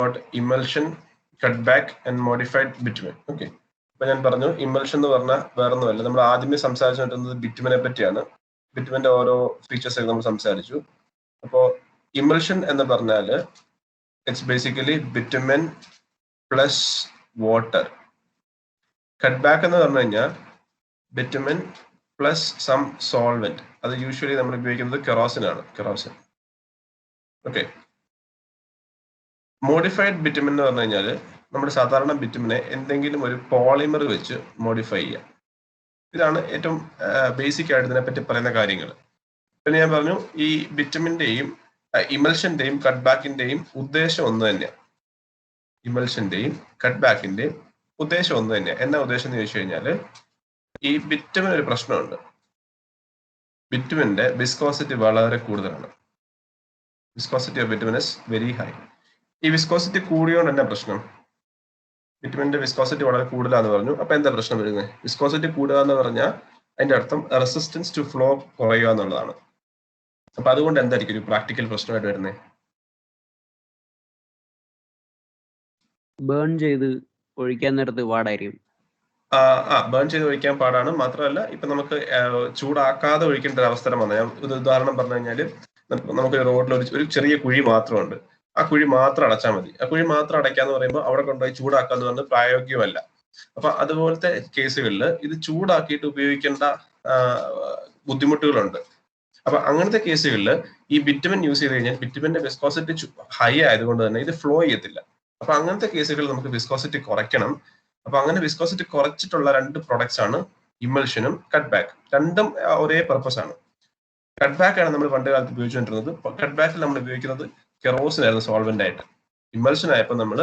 about emulsion, cutback and modified bitumen. Okay. അപ്പോൾ ഞാൻ പറഞ്ഞു ഇമൽഷൻ എന്ന് പറഞ്ഞാൽ വേറൊന്നുമല്ല, നമ്മൾ ആദ്യമേ സംസാരിച്ചുകൊണ്ടിരുന്നത് ബിറ്റുമിനെ പറ്റിയാണ്. ബിറ്റുമിന്റെ ഓരോ ഫീച്ചേഴ്സ് ഒക്കെ നമ്മൾ സംസാരിച്ചു. അപ്പോൾ ഇമൽഷൻ എന്ന് പറഞ്ഞാൽ it's basically bitumen plus water. Cutback എന്ന് പറഞ്ഞു കഴിഞ്ഞാൽ ബിറ്റുമിൻ പ്ലസ് സം സോൾവെന്റ്. അത് യൂഷ്വലി നമ്മൾ ഉപയോഗിക്കുന്നത് കെറോസിൻ ആണ്. കെറോസിൻ. ഓക്കെ. മോഡിഫൈഡ് ബിറ്റുമിൻ എന്ന് പറഞ്ഞു കഴിഞ്ഞാൽ നമ്മുടെ സാധാരണ ബിറ്റുമിനെ എന്തെങ്കിലും ഒരു പോളിമർ വെച്ച് മോഡിഫൈ ചെയ്യാം. ഇതാണ് ഏറ്റവും ബേസിക് ആയിട്ട് ഇതിനെപ്പറ്റി പറയുന്ന കാര്യങ്ങൾ. പിന്നെ ഞാൻ പറഞ്ഞു ഈ ബിറ്റുമിന്റെയും ഇമൽഷന്റെയും കട്ട്ബാക്കിന്റെയും ഉദ്ദേശം ഒന്ന് തന്നെയാണ്. ഇമൽഷന്റെയും കട്ട്ബാക്കിന്റെയും ഉദ്ദേശം ഒന്ന് തന്നെയാണ്. എന്നാ ഉദ്ദേശം എന്ന് ചോദിച്ചു കഴിഞ്ഞാൽ ഈ ബിറ്റുമിന് ഒരു പ്രശ്നമുണ്ട്. ബിറ്റുമിന്റെ വിസ്കോസിറ്റി വളരെ കൂടുതലാണ്. Viscosity of bitumen is very high. ഈ വിസ്കോസിറ്റി കൂടിയോണ്ട് തന്നെ പ്രശ്നം, ബിറ്റുമിന്റെ വിസ്കോസിറ്റി വളരെ കൂടുതലാന്ന് പറഞ്ഞു. അപ്പൊ എന്താ പ്രശ്നം വരുന്നത്? വിസ്കോസിറ്റി കൂടുക എന്ന് പറഞ്ഞാൽ അതിന്റെ അർത്ഥം റെസിസ്റ്റൻസ് ടു ഫ്ലോ കുറയുക എന്നുള്ളതാണ്. അപ്പൊ അതുകൊണ്ട് എന്തായിരിക്കും ഒരു പ്രാക്ടിക്കൽ പ്രശ്നമായിട്ട് വരുന്നത്? ബേൺ ചെയ്ത് ഒഴിക്കാൻ നേരത്ത് പാടായിരിക്കും. ബേൺ ചെയ്ത് ഒഴിക്കാൻ പാടാണ്. മാത്രമല്ല ഇപ്പൊ നമുക്ക് ചൂടാക്കാതെ ഒഴിക്കേണ്ട ഒരു അവസരം വന്നത്. ഞാൻ ഒരു ഉദാഹരണം പറഞ്ഞു കഴിഞ്ഞാല് നമുക്ക് റോഡിൽ ഒരു ചെറിയ കുഴി മാത്രമുണ്ട്. ആ കുഴി മാത്രം അടച്ചാൽ മതി. ആ കുഴി മാത്രം അടയ്ക്കാന്ന് പറയുമ്പോൾ അവിടെ കൊണ്ടുപോയി ചൂടാക്കാന്ന് പറഞ്ഞാൽ പ്രായോഗികമല്ല. അപ്പൊ അതുപോലത്തെ കേസുകളിൽ ഇത് ചൂടാക്കിയിട്ട് ഉപയോഗിക്കേണ്ട ബുദ്ധിമുട്ടുകളുണ്ട്. അപ്പൊ അങ്ങനത്തെ കേസുകളിൽ ഈ ബിറ്റുമിൻ യൂസ് ചെയ്ത് കഴിഞ്ഞാൽ ബിറ്റുമിന്റെ വിസ്കോസിറ്റി ഹൈ ആയതുകൊണ്ട് തന്നെ ഇത് ഫ്ലോ ചെയ്യത്തില്ല. അപ്പൊ അങ്ങനത്തെ കേസുകളിൽ നമുക്ക് വിസ്കോസിറ്റി കുറയ്ക്കണം. അപ്പൊ അങ്ങനെ വിസ്കോസിറ്റി കുറച്ചിട്ടുള്ള രണ്ട് പ്രൊഡക്ട്സ് ആണ് ഇമൽഷനും കട്ട്ബാക്ക്. രണ്ടും ഒരേ പർപ്പസ് ആണ്. കട്ട്ബാക്ക് ആണ് നമ്മൾ പണ്ട് കാലത്ത് ഉപയോഗിച്ചുകൊണ്ടിരുന്നത്. കട്ട്ബാക്കിൽ നമ്മൾ ഉപയോഗിക്കുന്നത് കെറോസിൻ ആയിരുന്നു സോൾവെന്റ് ആയിട്ട്. ഇമൽഷൻ ആയപ്പോൾ നമ്മൾ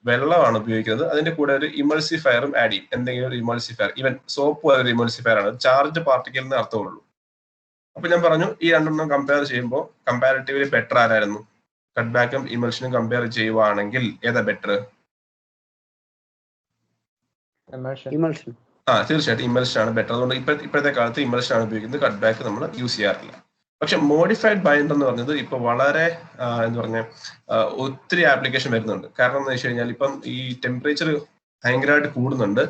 വെള്ളമാണ് ഉപയോഗിക്കുന്നത്. അതിന്റെ കൂടെ ഒരു ഇമൾസിഫയറും ആഡ് ചെയ്യും. എന്തെങ്കിലും ഒരു ഇമൾസിഫയർ, ഈവൻ സോപ്പ് ഒരു ഇമൾസിഫയർ ആണ്. ചാർജ് പാർട്ടിക്കലിന് അർത്ഥമുള്ളൂ. അപ്പൊ ഞാൻ പറഞ്ഞു ഈ രണ്ടെണ്ണം കമ്പയർ ചെയ്യുമ്പോൾ കമ്പാരിറ്റീവ്ലി ബെറ്റർ ആരായിരുന്നു? കട്ട്ബാക്കും ഇമൽഷനും കമ്പയർ ചെയ്യുവാണെങ്കിൽ ഏതാ ബെറ്റർ? തീർച്ചയായിട്ടും ഇമൽഷൻ ആണ് ബെറ്റർ. അതുകൊണ്ട് ഇപ്പോഴത്തെ കാലത്ത് ഇമൽഷൻ ആണ് ഉപയോഗിക്കുന്നത്. കട്ട്ബാക്ക് നമ്മൾ യൂസ് ചെയ്യാറില്ല. പക്ഷെ മോഡിഫൈഡ് ബൈൻഡർ എന്ന് പറഞ്ഞത് ഇപ്പൊ വളരെ എന്താ പറഞ്ഞ ഒത്തിരി ആപ്ലിക്കേഷൻ വരുന്നുണ്ട്. കാരണം എന്ന് വെച്ച് കഴിഞ്ഞാൽ ഇപ്പം ഈ ടെമ്പറേച്ചർ ഭയങ്കരമായിട്ട് കൂടുന്നുണ്ട്.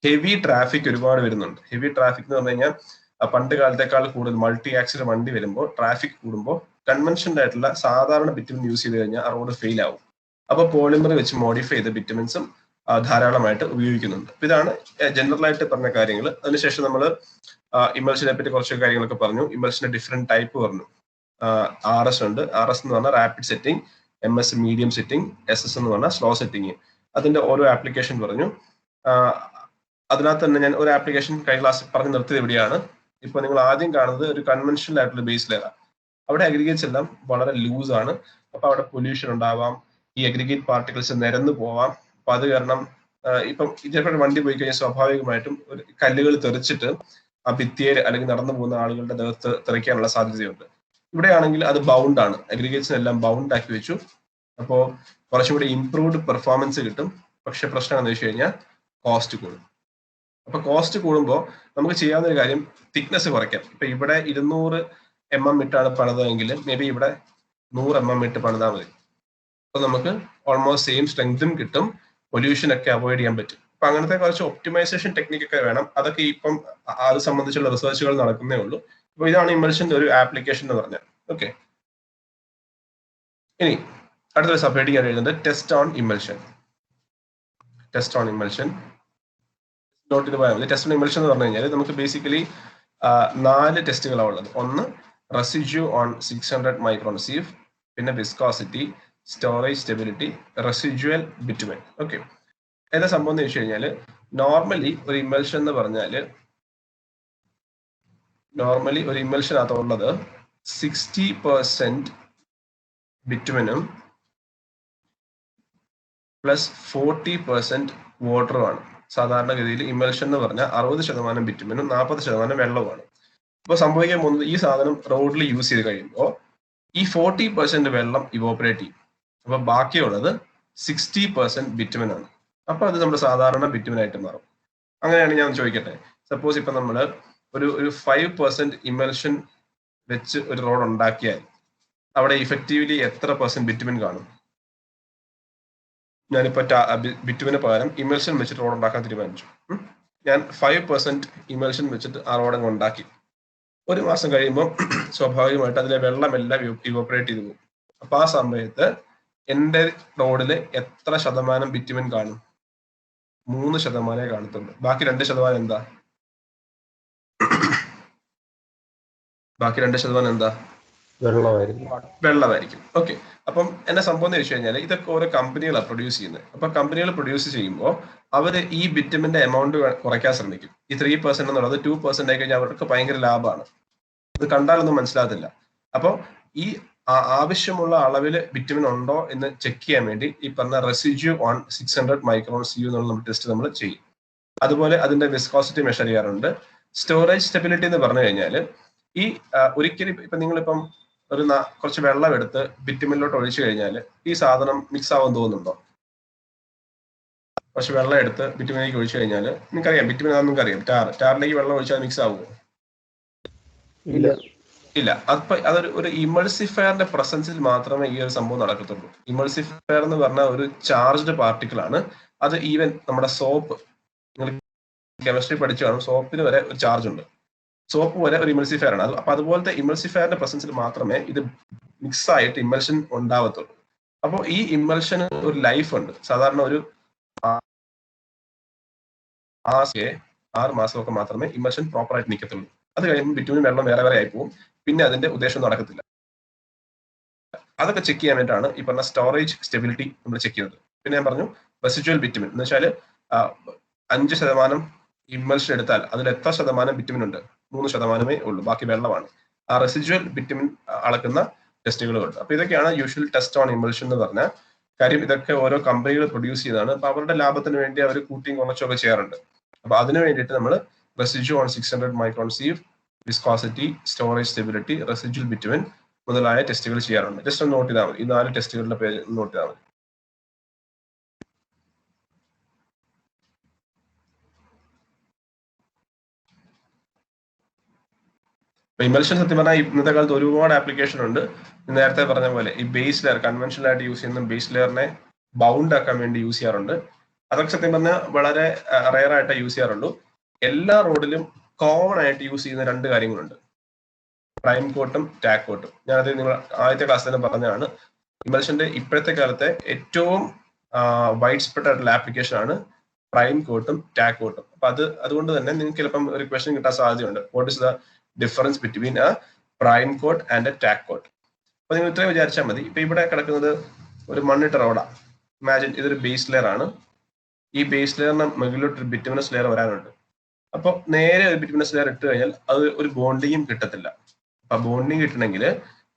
ഹെവി ട്രാഫിക് ഒരുപാട് വരുന്നുണ്ട്. ഹെവി ട്രാഫിക് എന്ന് പറഞ്ഞു കഴിഞ്ഞാൽ പണ്ട് കാലത്തേക്കാൾ കൂടുതൽ മൾട്ടി ആക്സിൽ വണ്ടി വരുമ്പോൾ ട്രാഫിക് കൂടുമ്പോൾ കൺവെൻഷൻഡ് ആയിട്ടുള്ള സാധാരണ ബിറ്റുമിൻ യൂസ് ചെയ്ത് കഴിഞ്ഞാൽ ആ റോഡ് ഫെയിൽ ആവും. അപ്പൊ പോളിമർ വെച്ച് മോഡിഫൈ ചെയ്ത ബിറ്റുമിൻസും ധാരാളമായിട്ട് ഉപയോഗിക്കുന്നുണ്ട്. ഇതാണ് ജനറൽ ആയിട്ട് പറഞ്ഞ കാര്യങ്ങൾ. അതിനുശേഷം നമ്മൾ ഇമൽഷനെ പറ്റി കുറച്ച് കാര്യങ്ങളൊക്കെ പറഞ്ഞു. ഇമൽഷന്റെ ഡിഫറെന്റ് ടൈപ്പ് പറഞ്ഞു. RS ഉണ്ട്. RS എന്ന് പറഞ്ഞാൽ rapid setting, MS medium setting, SS എന്ന് പറഞ്ഞാൽ സ്ലോ സെറ്റിംഗ്. അതിന്റെ ഓരോ ആപ്ലിക്കേഷൻ പറഞ്ഞു. അതിനകത്ത് തന്നെ ഞാൻ ഒരു ആപ്ലിക്കേഷൻ കഴിഞ്ഞ ക്ലാസ് പറഞ്ഞ് നിർത്തിയത് എവിടെയാണ്? ഇപ്പൊ നിങ്ങൾ ആദ്യം കാണുന്നത് ഒരു കൺവെൻഷണൽ ആയിട്ടുള്ള ബേസ് ലെയർ. അവിടെ അഗ്രിഗേറ്റ്സ് എല്ലാം വളരെ ലൂസ് ആണ്. അപ്പൊ അവിടെ പൊല്യൂഷൻ ഉണ്ടാവാം. ഈ അഗ്രിഗേറ്റ് പാർട്ടിക്കിൾസ് നിരന്നു പോവാം. അപ്പൊ അത് കാരണം ഇപ്പം ഇതേപോലെ വണ്ടി പോയി കഴിഞ്ഞാൽ സ്വാഭാവികമായിട്ടും കല്ലുകൾ തെറിച്ചിട്ട് ആ ഭിത്തിയിൽ അല്ലെങ്കിൽ നടന്നു പോകുന്ന ആളുകളുടെ ദേഹത്ത് തെറിക്കാനുള്ള സാധ്യതയുണ്ട്. ഇവിടെയാണെങ്കിൽ അത് ബൗണ്ട് ആണ്. അഗ്രിഗേറ്റ്സിനെല്ലാം ബൗണ്ട് ആക്കി വെച്ചു. അപ്പോൾ കുറച്ചുകൂടി ഇംപ്രൂവ്ഡ് പെർഫോമൻസ് കിട്ടും. പക്ഷെ പ്രശ്നം എന്താണെന്ന് വെച്ച് കഴിഞ്ഞാൽ കോസ്റ്റ് കൂടും. അപ്പൊ കോസ്റ്റ് കൂടുമ്പോൾ നമുക്ക് ചെയ്യാവുന്ന ഒരു കാര്യം തിക്നെസ് കുറയ്ക്കാം. ഇപ്പൊ ഇവിടെ 200 mm ഇട്ടാണ് പണിതെങ്കിൽ മേ ബി ഇവിടെ 100 mm ഇട്ട് പണിതാൽ മതി. അപ്പൊ നമുക്ക് ഓൾമോസ്റ്റ് സെയിം സ്ട്രെങ്തും കിട്ടും, പൊല്യൂഷൻ ഒക്കെ അവോയ്ഡ് ചെയ്യാൻ പറ്റും. അപ്പൊ അങ്ങനത്തെ കുറച്ച് ഒപ്റ്റിമൈസേഷൻ ടെക്നിക് ഒക്കെ വേണം. അതൊക്കെ ഇപ്പം അത് സംബന്ധിച്ചുള്ള റിസർച്ചുകൾ നടക്കുന്നേ ഉള്ളൂ. അപ്പൊ ഇതാണ് ഇമൽഷന്റെ ഒരു ആപ്ലിക്കേഷൻ എന്ന് പറഞ്ഞാൽ. ഓക്കെ, ഇനി അടുത്തൊരു സബ് ഹെഡിങ് ആണ് എഴുതുന്നത് test on emulsion. Test on emulsion note ചെയ്ത് പോയാൽ മതി. ടെസ്റ്റ് ഓൺ ഇമൽഷൻ എന്ന് പറഞ്ഞു കഴിഞ്ഞാൽ നമുക്ക് ബേസിക്കലി 4 ടെസ്റ്റുകളാണ് ഉള്ളത്. ഒന്ന് റെസിഡ്യൂ ഓൺ 600 മൈക്രോൺ സീവ്, പിന്നെ viscosity, storage stability, residual bitumen. Okay, ഏതാ സംഭവം എന്ന് വെച്ച് കഴിഞ്ഞാൽ നോർമലി ഒരു ഇമൽഷൻ എന്ന് പറഞ്ഞാൽ ഒരു ഇമൽഷനകത്തുള്ളത് 60% ബിറ്റുമിനും പ്ലസ് 40% വാട്ടറുമാണ്. സാധാരണഗതിയിൽ ഇമൽഷൻ എന്ന് പറഞ്ഞാൽ 60% ബിറ്റുമിനും 40% വെള്ളവുമാണ്. അപ്പോൾ സംഭവിക്കാൻ പോകുന്നത് ഈ സാധനം റോഡിൽ യൂസ് ചെയ്ത് കഴിയുമ്പോൾ ഈ 40% വെള്ളം ഇവോപ്പറേറ്റ് ചെയ്യും. അപ്പൊ ബാക്കിയുള്ളത് 60% ബിറ്റുമിൻ ആണ്. അപ്പൊ അത് നമ്മുടെ സാധാരണ ബിറ്റുമിൻ ആയിട്ട് മാറും. അങ്ങനെയാണ് ഞാൻ ചോദിക്കട്ടെ, സപ്പോസ് ഇപ്പൊ നമ്മൾ ഒരു 5% ഇമൽഷൻ വെച്ച് ഒരു റോഡ് ഉണ്ടാക്കിയാൽ അവിടെ ഇഫക്റ്റീവ്ലി എത്ര % ബിറ്റുമിൻ കാണും? ഞാനിപ്പോ ബിറ്റുവിന് പകരം ഇമൽഷൻ വെച്ചിട്ട് റോഡ് ഉണ്ടാക്കാൻ തീരുമാനിച്ചു. ഞാൻ 5% ഇമൽഷൻ വെച്ചിട്ട് ആ റോഡ് ഉണ്ടാക്കി. ഒരു മാസം കഴിയുമ്പോൾ സ്വാഭാവികമായിട്ട് അതിലെ വെള്ളമെല്ലാം ഇവോപ്പറേറ്റ് ചെയ്തു പോകും. അപ്പൊ ആ സമയത്ത് എന്റെ റോഡില് എത്ര ശതമാനം ബിറ്റുമിൻ കാണും? 3% കാണത്തുള്ളൂ. ബാക്കി 2% എന്താ? ബാക്കി 2% എന്താ? വെള്ളമായിരിക്കും. ഓക്കെ. അപ്പം എന്നെ സംഭവം എന്ന് വെച്ച് കഴിഞ്ഞാൽ ഇതൊക്കെ ഓരോ കമ്പനികളാണ് പ്രൊഡ്യൂസ് ചെയ്യുന്നത്. അപ്പൊ കമ്പനികൾ പ്രൊഡ്യൂസ് ചെയ്യുമ്പോൾ അവര് ഈ ബിറ്റുമിന്റെ എമൗണ്ട് കുറയ്ക്കാൻ ശ്രമിക്കും. ഈ 3% എന്നുള്ളത് 2% ആയി കഴിഞ്ഞാൽ അവർക്ക് ഭയങ്കര ലാഭമാണ്. ഇത് കണ്ടാലൊന്നും മനസ്സിലാകത്തില്ല. അപ്പോൾ ഈ ആവശ്യമുള്ള അളവിൽ ബിറ്റുമിൻ ഉണ്ടോ എന്ന് ചെക്ക് ചെയ്യാൻ വേണ്ടി ഈ പറഞ്ഞ റെസിഡ്യൂ ഓൺ 600 മൈക്രോൺ CU എന്നുള്ള ടെസ്റ്റ് നമ്മൾ ചെയ്യും. അതുപോലെ അതിന്റെ വിസ്കോസിറ്റി മെഷർ ചെയ്യാറുണ്ട്. സ്റ്റോറേജ് സ്റ്റെബിലിറ്റി എന്ന് പറഞ്ഞു കഴിഞ്ഞാൽ ഈ ഒരിക്കലും ഇപ്പൊ നിങ്ങളിപ്പം ഒരു കുറച്ച് വെള്ളം എടുത്ത് ബിറ്റുമിനിലോട്ട് ഒഴിച്ചു കഴിഞ്ഞാൽ ഈ സാധനം മിക്സ് ആവാൻ തോന്നുന്നുണ്ടോ? കുറച്ച് വെള്ളം എടുത്ത് ബിറ്റുമിനിലേക്ക് ഒഴിച്ചു കഴിഞ്ഞാൽ നിങ്ങൾക്കറിയാം ബിറ്റുമിൻ ആണെന്ന് അറിയാം. ടാറിലേക്ക് വെള്ളം ഒഴിച്ചാൽ മിക്സ് ആവുമോ? ഇല്ല. അതൊരു ഇമൾസിഫയറിന്റെ പ്രസൻസിൽ മാത്രമേ ഈ ഒരു സംഭവം നടക്കത്തുള്ളൂ. ഇമൾസിഫയർ എന്ന് പറഞ്ഞാൽ ഒരു ചാർജ്ഡ് പാർട്ടിക്കിൾ ആണ്. അത് ഈവൻ നമ്മുടെ സോപ്പ്, നിങ്ങൾ കെമിസ്ട്രി പഠിച്ചു കാണും, സോപ്പിന് വരെ ഒരു ചാർജ് ഉണ്ട്. സോപ്പ് വരെ ഒരു ഇമൾസിഫയർ ആണ്. അപ്പൊ അതുപോലത്തെ ഇമൾസിഫയറിന്റെ പ്രസൻസിൽ മാത്രമേ ഇത് മിക്സ് ആയിട്ട് ഇമൾഷൻ ഉണ്ടാവത്തുള്ളൂ. അപ്പോൾ ഈ ഇമൾഷന് ഒരു ലൈഫ് ഉണ്ട്. സാധാരണ ഒരു 6 മാസമൊക്കെ മാത്രമേ ഇമൾഷൻ പ്രോപ്പർ ആയിട്ട് നിൽക്കത്തുള്ളൂ. അത് കഴിയുമ്പോൾ ബിറ്റുമിൻ വെള്ളം വേറെ ആയി പോകും. പിന്നെ അതിന്റെ ഉദ്ദേശം നടക്കത്തില്ല. അതൊക്കെ ചെക്ക് ചെയ്യാൻ വേണ്ടിയിട്ടാണ് ഈ പറഞ്ഞ സ്റ്റോറേജ് സ്റ്റെബിലിറ്റി നമ്മൾ ചെക്ക് ചെയ്യുന്നത്. പിന്നെ ഞാൻ പറഞ്ഞു റെസിഡ്യുവൽ ബിറ്റുമിൻ എന്ന് വെച്ചാൽ 5% ഇമൾഷൻ എടുത്താൽ അതിൽ എത്ര ശതമാനം ബിറ്റുമിൻ ഉണ്ട്? 3% ഉള്ളൂ. ബാക്കി വെള്ളമാണ്. ആ റെസിഡ്യുവൽ ബിറ്റുമിൻ അളക്കുന്ന ടെസ്റ്റുകളുണ്ട്. അപ്പൊ ഇതൊക്കെയാണ് യൂഷ്വൽ ടെസ്റ്റ് ഓൺ ഇമൾഷൻ എന്ന് പറഞ്ഞ കാര്യം. ഇതൊക്കെ ഓരോ കമ്പനികൾ പ്രൊഡ്യൂസ് ചെയ്തതാണ്. അപ്പൊ അവരുടെ ലാഭത്തിന് വേണ്ടി അവർ കൂട്ടിയും കുറച്ചൊക്കെ ചെയ്യാറുണ്ട്. അപ്പൊ അതിനു വേണ്ടിയിട്ട് നമ്മൾ residue on 600 micron CU, viscosity, storage stability, residual bitumen മുതലായ ടെസ്റ്റുകൾ ചെയ്യാറുണ്ട്. ജസ്റ്റ് ഒന്ന് നോട്ട് ചെയ്താൽ മതി. ഈ 4 ടെസ്റ്റുകളുടെ പേര് നോട്ട് ചെയ്താൽ മതി. ഇമൽഷൻ സത്യം പറഞ്ഞാൽ ഇന്നത്തെ കാലത്ത് ഒരുപാട് ആപ്ലിക്കേഷൻ ഉണ്ട്. നേരത്തെ പറഞ്ഞ പോലെ ഈ ബേസ് ലെയർ കൺവെൻഷണൽ ആയിട്ട് യൂസ് ചെയ്യുന്ന ബേസ് ലെയറിനെ ബൗണ്ട് ആക്കാൻ വേണ്ടി യൂസ് ചെയ്യാറുണ്ട്. അതൊക്കെ സത്യം പറഞ്ഞാൽ വളരെ റെയർ ആയിട്ട് യൂസ് ചെയ്യാറുള്ളൂ. എല്ലാ റോഡിലും കോമൺ ആയിട്ട് യൂസ് ചെയ്യുന്ന 2 കാര്യങ്ങളുണ്ട്: പ്രൈം കോട്ടും ടാഗ് കോട്ടും. ഞാനത് നിങ്ങൾ ആദ്യത്തെ ക്ലാസ്സിൽ തന്നെ പറഞ്ഞതാണ്. ഇമൽഷന്റെ ഇപ്പോഴത്തെ കാലത്തെ ഏറ്റവും വൈഡ് സ്പ്രെഡ് ആയിട്ടുള്ള ആപ്ലിക്കേഷൻ ആണ് പ്രൈം കോട്ടും ടാഗ് കോട്ടും. അപ്പൊ അതുകൊണ്ട് തന്നെ നിങ്ങൾക്ക് ചിലപ്പം ഒരു ക്വസ്റ്റ്യൻ കിട്ടാൻ സാധ്യതയുണ്ട്. What is the difference between a prime coat and a tack coat? അപ്പൊ നിങ്ങൾ ഇത്രയും വിചാരിച്ചാൽ മതി. ഇപ്പൊ ഇവിടെ കിടക്കുന്നത് ഒരു മണ്ണിട്ട റോഡാണ്. ഇമാജിൻ ഇതൊരു ബേസ് ലെയർ ആണ്. ഈ ബേസ് ലെയറിന് മുകളിലോട്ട് ഒരു ബിറ്റുമിനസ് ലെയർ വരാനുണ്ട്. അപ്പൊ നേരെ ഒരു ബിറ്റുമിനസ് ലെയർ ഇട്ട് കഴിഞ്ഞാൽ അത് ഒരു ബോണ്ടിങ്ങും കിട്ടത്തില്ല. അപ്പൊ ബോണ്ടിങ് കിട്ടണമെങ്കിൽ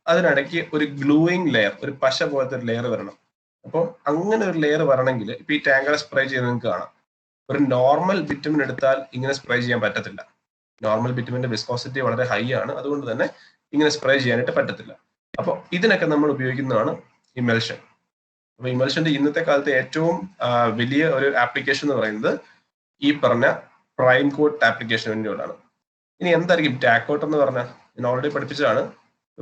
അതിനിടയ്ക്ക് ഒരു ഗ്ലൂയിങ് ലെയർ, ഒരു പശ പോലത്തെ ഒരു ലെയർ വരണം. അപ്പോൾ അങ്ങനെ ഒരു ലെയർ വരണമെങ്കിൽ ഇപ്പൊ ഈ ടാങ്കറെ സ്പ്രേ ചെയ്യുന്നത് നിങ്ങൾക്ക് കാണാം. ഒരു നോർമൽ ബിറ്റുമിൻ എടുത്താൽ ഇങ്ങനെ സ്പ്രേ ചെയ്യാൻ പറ്റത്തില്ല. നോർമൽ ബിറ്റുമിന്റെ വിസ്കോസിറ്റി വളരെ ഹൈ ആണ്. അതുകൊണ്ട് തന്നെ ഇങ്ങനെ സ്പ്രേ ചെയ്യാനായിട്ട് പറ്റത്തില്ല. അപ്പോൾ ഇതിനൊക്കെ നമ്മൾ ഉപയോഗിക്കുന്നതാണ് ഇമൽഷൻ. അപ്പൊ ഇമൽഷന്റെ ഇന്നത്തെ കാലത്തെ ഏറ്റവും വലിയ ഒരു ആപ്ലിക്കേഷൻ എന്ന് പറയുന്നത് ഈ പറഞ്ഞ പ്രൈം കോട്ട് ആപ്ലിക്കേഷൻ വേണ്ടിയുള്ളതാണ്. ഇനി എന്തായിരിക്കും ടാഗ് കോട്ട് എന്ന് പറഞ്ഞാൽ? ഞാൻ ഓൾറെഡി പഠിപ്പിച്ചതാണ്.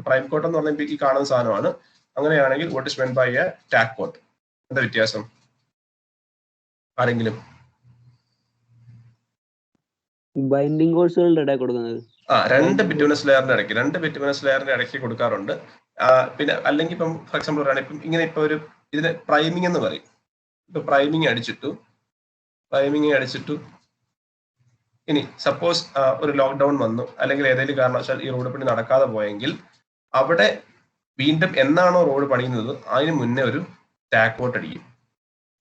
പ്രൈം കോട്ട് എന്ന് പറഞ്ഞാൽ ഈ കാണുന്ന സാധനമാണ്. അങ്ങനെയാണെങ്കിൽ what is meant by a tack coat? എന്താ വ്യത്യാസം? ആരെങ്കിലും? ബൈൻഡിങ് കോഴ്സുകളുടെ ഇടയിൽ കൊടുക്കുന്നത് 2 ബിറ്റുമിനസ് ലെയറിന്റെ ഇടയ്ക്ക് കൊടുക്കാറുണ്ട്. പിന്നെ അല്ലെങ്കിൽ ഇപ്പം ഫോർ എക്സാമ്പിൾ പറയുകയാണ്, ഇപ്പം ഇങ്ങനെ ഇപ്പൊ ഒരു ഇതിന് പ്രൈമിംഗ് എന്ന് പറയും. ഇപ്പൊ പ്രൈമിങ് അടിച്ചിട്ടു ഇനി സപ്പോസ് ഒരു ലോക്ക്ഡൌൺ വന്നു, അല്ലെങ്കിൽ ഏതെങ്കിലും കാരണവശാൽ ഈ റോഡ് പണി നടക്കാതെ പോയെങ്കിൽ അവിടെ വീണ്ടും എന്നാണോ റോഡ് പണിയുന്നത് അതിന് മുന്നേ ഒരു ടാഗ് കോട്ട് അടിക്കും.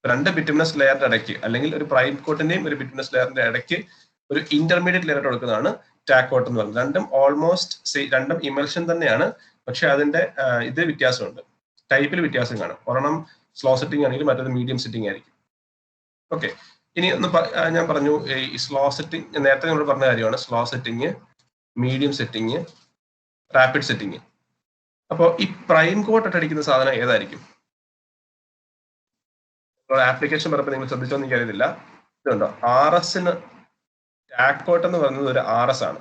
2 ബിറ്റുമിനസ് ലെയറിന്റെ ഇടയ്ക്ക്, അല്ലെങ്കിൽ ഒരു പ്രൈം കോട്ടിന്റെയും ഒരു ബിറ്റുമിനസ് ലെയറിന്റെ ഇടയ്ക്ക് ഒരു ഇന്റർമീഡിയറ്റ് ലെയർ കൊടുക്കുന്നതാണ് ടാഗ് കോട്ട് എന്ന് പറയുന്നത്. രണ്ടും ഓൾമോസ്റ്റ് രണ്ടും ഇമൽഷൻ തന്നെയാണ്. പക്ഷെ അതിന്റെ ഇത് വ്യത്യാസമുണ്ട്, ടൈപ്പിൽ വ്യത്യാസം കാണും. ഒരെണ്ണം സ്ലോ സെറ്റിംഗ് ആണെങ്കിൽ മറ്റൊരു മീഡിയം സെറ്റിംഗ് ആയിരിക്കും. ഓക്കെ. ഇനി ഒന്ന് ഞാൻ പറഞ്ഞു ഈ സ്ലോ സെറ്റിംഗ്, നേരത്തെ നമ്മൾ പറഞ്ഞ കാര്യമാണ്. Slow setting, medium setting, rapid setting. അപ്പോൾ ഈ പ്രൈം കോട്ട് അടിക്കുന്ന സാധനം ഏതായിരിക്കും? ആപ്ലിക്കേഷൻ പറയുമ്പോൾ നിങ്ങൾ ശ്രദ്ധിച്ചോന്ന് എനിക്കറിയത്തില്ല. ഇതുണ്ടോ, RSന് ടാഗ് കോട്ട് എന്ന് പറയുന്നത് ഒരു RS ആണ്.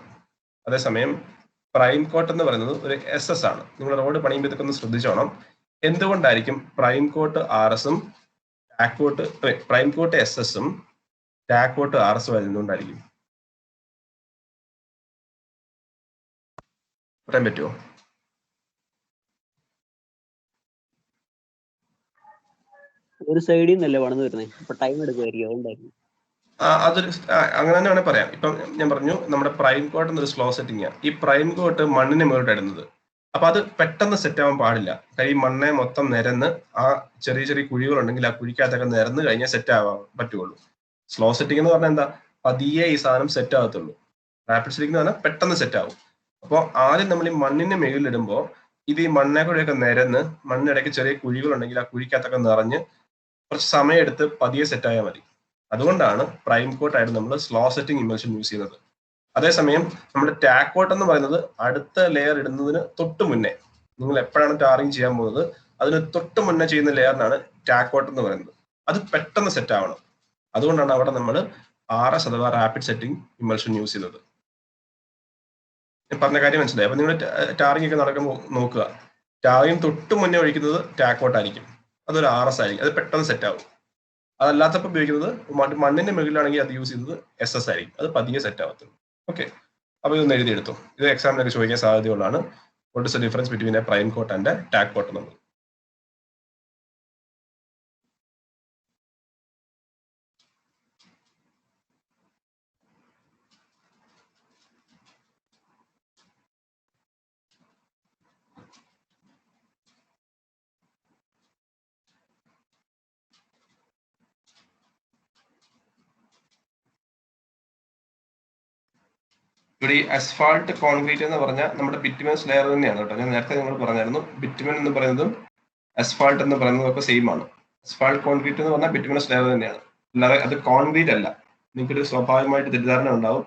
അതേസമയം പ്രൈം കോട്ട് എന്ന് പറയുന്നത് ഒരു SS ആണ്. നിങ്ങൾ റോഡ് പണിയുമ്പോൾ ഇതൊക്കെ ഒന്ന് ശ്രദ്ധിച്ചോണം. എന്തുകൊണ്ടായിരിക്കും പ്രൈം കോട്ട് RSഉം ടാക് കോട്ട് പ്രൈം കോട്ട് SS-ഉം ടാക് കോട്ട് RS-ഉം ആയതുകൊണ്ടായിരിക്കും. പറയാൻ പറ്റുമോ? ഒരു സൈഡിൽ നിന്നല്ലേ വളർന്നു വരുന്നത്, അപ്പൊ ടൈം എടുക്കുമായിരിക്കും, അതുകൊണ്ടായിരിക്കും. അതൊരു അങ്ങനെ തന്നെ വേണേൽ പറയാം. ഇപ്പം ഞാൻ പറഞ്ഞു നമ്മുടെ പ്രൈം കോട്ട് എന്നൊരു സ്ലോ സെറ്റിംഗ് ആണ്. ഈ പ്രൈം കോട്ട് മണ്ണിന് മുകളിൽ ഇടുന്നത്. അപ്പൊ അത് പെട്ടെന്ന് സെറ്റ് ആവാൻ പാടില്ല. ഈ മണ്ണെ മൊത്തം നിരന്ന് ആ ചെറിയ ചെറിയ കുഴികളുണ്ടെങ്കിൽ ആ കുഴിക്കകത്തൊക്കെ നിരന്ന് കഴിഞ്ഞാൽ സെറ്റ് ആവാൻ പറ്റുള്ളൂ. സ്ലോ സെറ്റിംഗ് എന്ന് പറഞ്ഞാൽ എന്താ, പതിയെ ഈ സാധനം സെറ്റ് ആകത്തുള്ളൂ. റാപ്പിഡ് സെറ്റിംഗ് എന്ന് പറഞ്ഞാൽ പെട്ടെന്ന് സെറ്റ് ആവും. അപ്പോൾ ആദ്യം നമ്മൾ ഈ മണ്ണിന് മുകളിലിടുമ്പോൾ ഇത് ഈ മണ്ണെ കൂടെയൊക്കെ നിരന്ന് മണ്ണിടയ്ക്ക് ചെറിയ കുഴികളുണ്ടെങ്കിൽ ആ കുഴിക്കകത്തൊക്കെ നിറഞ്ഞ് കുറച്ച് സമയം എടുത്ത് പതിയെ സെറ്റ് ആയാൽ മതി. അതുകൊണ്ടാണ് പ്രൈം കോട്ട് ആയിട്ട് നമ്മൾ സ്ലോ സെറ്റിംഗ് ഇമൽഷൻ യൂസ് ചെയ്യുന്നത്. അതേസമയം നമ്മുടെ ടാക് കോട്ട് എന്ന് പറയുന്നത് അടുത്ത ലെയർ ഇടുന്നതിന് തൊട്ട് മുന്നേ, നിങ്ങൾ എപ്പോഴാണ് ടാറിങ് ചെയ്യാൻ പോകുന്നത് അതിന് തൊട്ട് മുന്നേ ചെയ്യുന്ന ലെയറിനാണ് ടാക് കോട്ട് എന്ന് പറയുന്നത്. അത് പെട്ടെന്ന് സെറ്റ് ആവണം. അതുകൊണ്ടാണ് അവിടെ നമ്മൾ RS അഥവാ റാപ്പിഡ് സെറ്റിംഗ് ഇമൽഷൻ യൂസ് ചെയ്യുന്നത്. ഞാൻ പറഞ്ഞ കാര്യം മനസ്സിലായി. അപ്പൊ നിങ്ങൾ ടാറിങ് ഒക്കെ നടക്കുമ്പോൾ നോക്കുക, ടാറിങ് തൊട്ട് മുന്നേ ഒഴിക്കുന്നത് ടാക് കോട്ട് ആയിരിക്കും, അതൊരു RS ആയിരിക്കും, അത് പെട്ടെന്ന് സെറ്റ് ആവും. അതല്ലാത്തപ്പോൾ ഉപയോഗിക്കുന്നത് മണ്ണിന്റെ മുകളിലാണെങ്കിൽ അത് യൂസ് ചെയ്യുന്നത് SS ആയിരിക്കും, അത് പതിയെ സെറ്റ് ആവത്തുള്ളൂ. ഓക്കെ, അപ്പൊ ഇതൊന്ന് എഴുതിയെടുത്തു. ഇത് എക്സാമിനൊക്കെ ചോദിക്കാൻ സാധ്യതയുള്ളതാണ്. What is the difference between a prime coat and a tack coat എന്നുള്ളത്. ഇവിടെ ഈ അസ്ഫാൾട്ട് കോൺക്രീറ്റ് എന്ന് പറഞ്ഞാൽ നമ്മുടെ ബിറ്റുമിനസ് ലെയർ തന്നെയാണ് കേട്ടോ. ഞാൻ നേരത്തെ നിങ്ങൾ പറഞ്ഞായിരുന്നു ബിറ്റുമിൻ എന്ന് പറയുന്നതും അസ്ഫാൾട്ട് എന്ന് പറയുന്നതും ഒക്കെ സെയിം ആണ്. അസ്ഫാൾട്ട് കോൺക്രീറ്റ് എന്ന് പറഞ്ഞാൽ ബിറ്റുമിനസ് ലെയർ തന്നെയാണ്, അല്ലാതെ അത് കോൺക്രീറ്റ് അല്ല. നിങ്ങൾക്കൊരു സ്വാഭാവികമായിട്ട് തെറ്റിദ്ധാരണ ഉണ്ടാവും,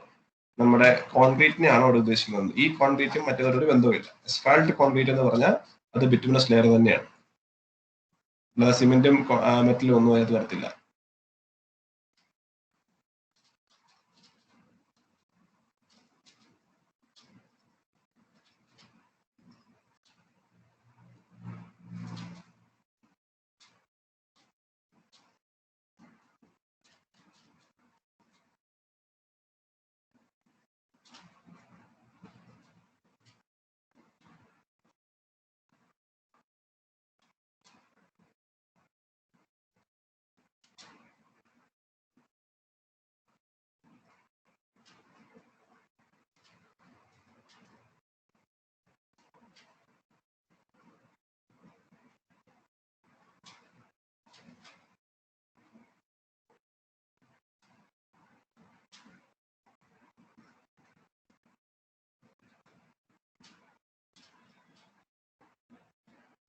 നമ്മുടെ കോൺക്രീറ്റിനെയാണ് അവിടെ ഉദ്ദേശിക്കുന്നത്. ഈ കോൺക്രീറ്റും മറ്റേതൊരു ബന്ധവുമില്ല. അസ്ഫാൾട്ട് കോൺക്രീറ്റ് എന്ന് പറഞ്ഞാൽ അത് ബിറ്റുമിനസ് ലെയർ തന്നെയാണ്, അല്ലാതെ സിമെന്റും മെറ്റലും ഒന്നും അതിനകത്ത് വരത്തില്ല.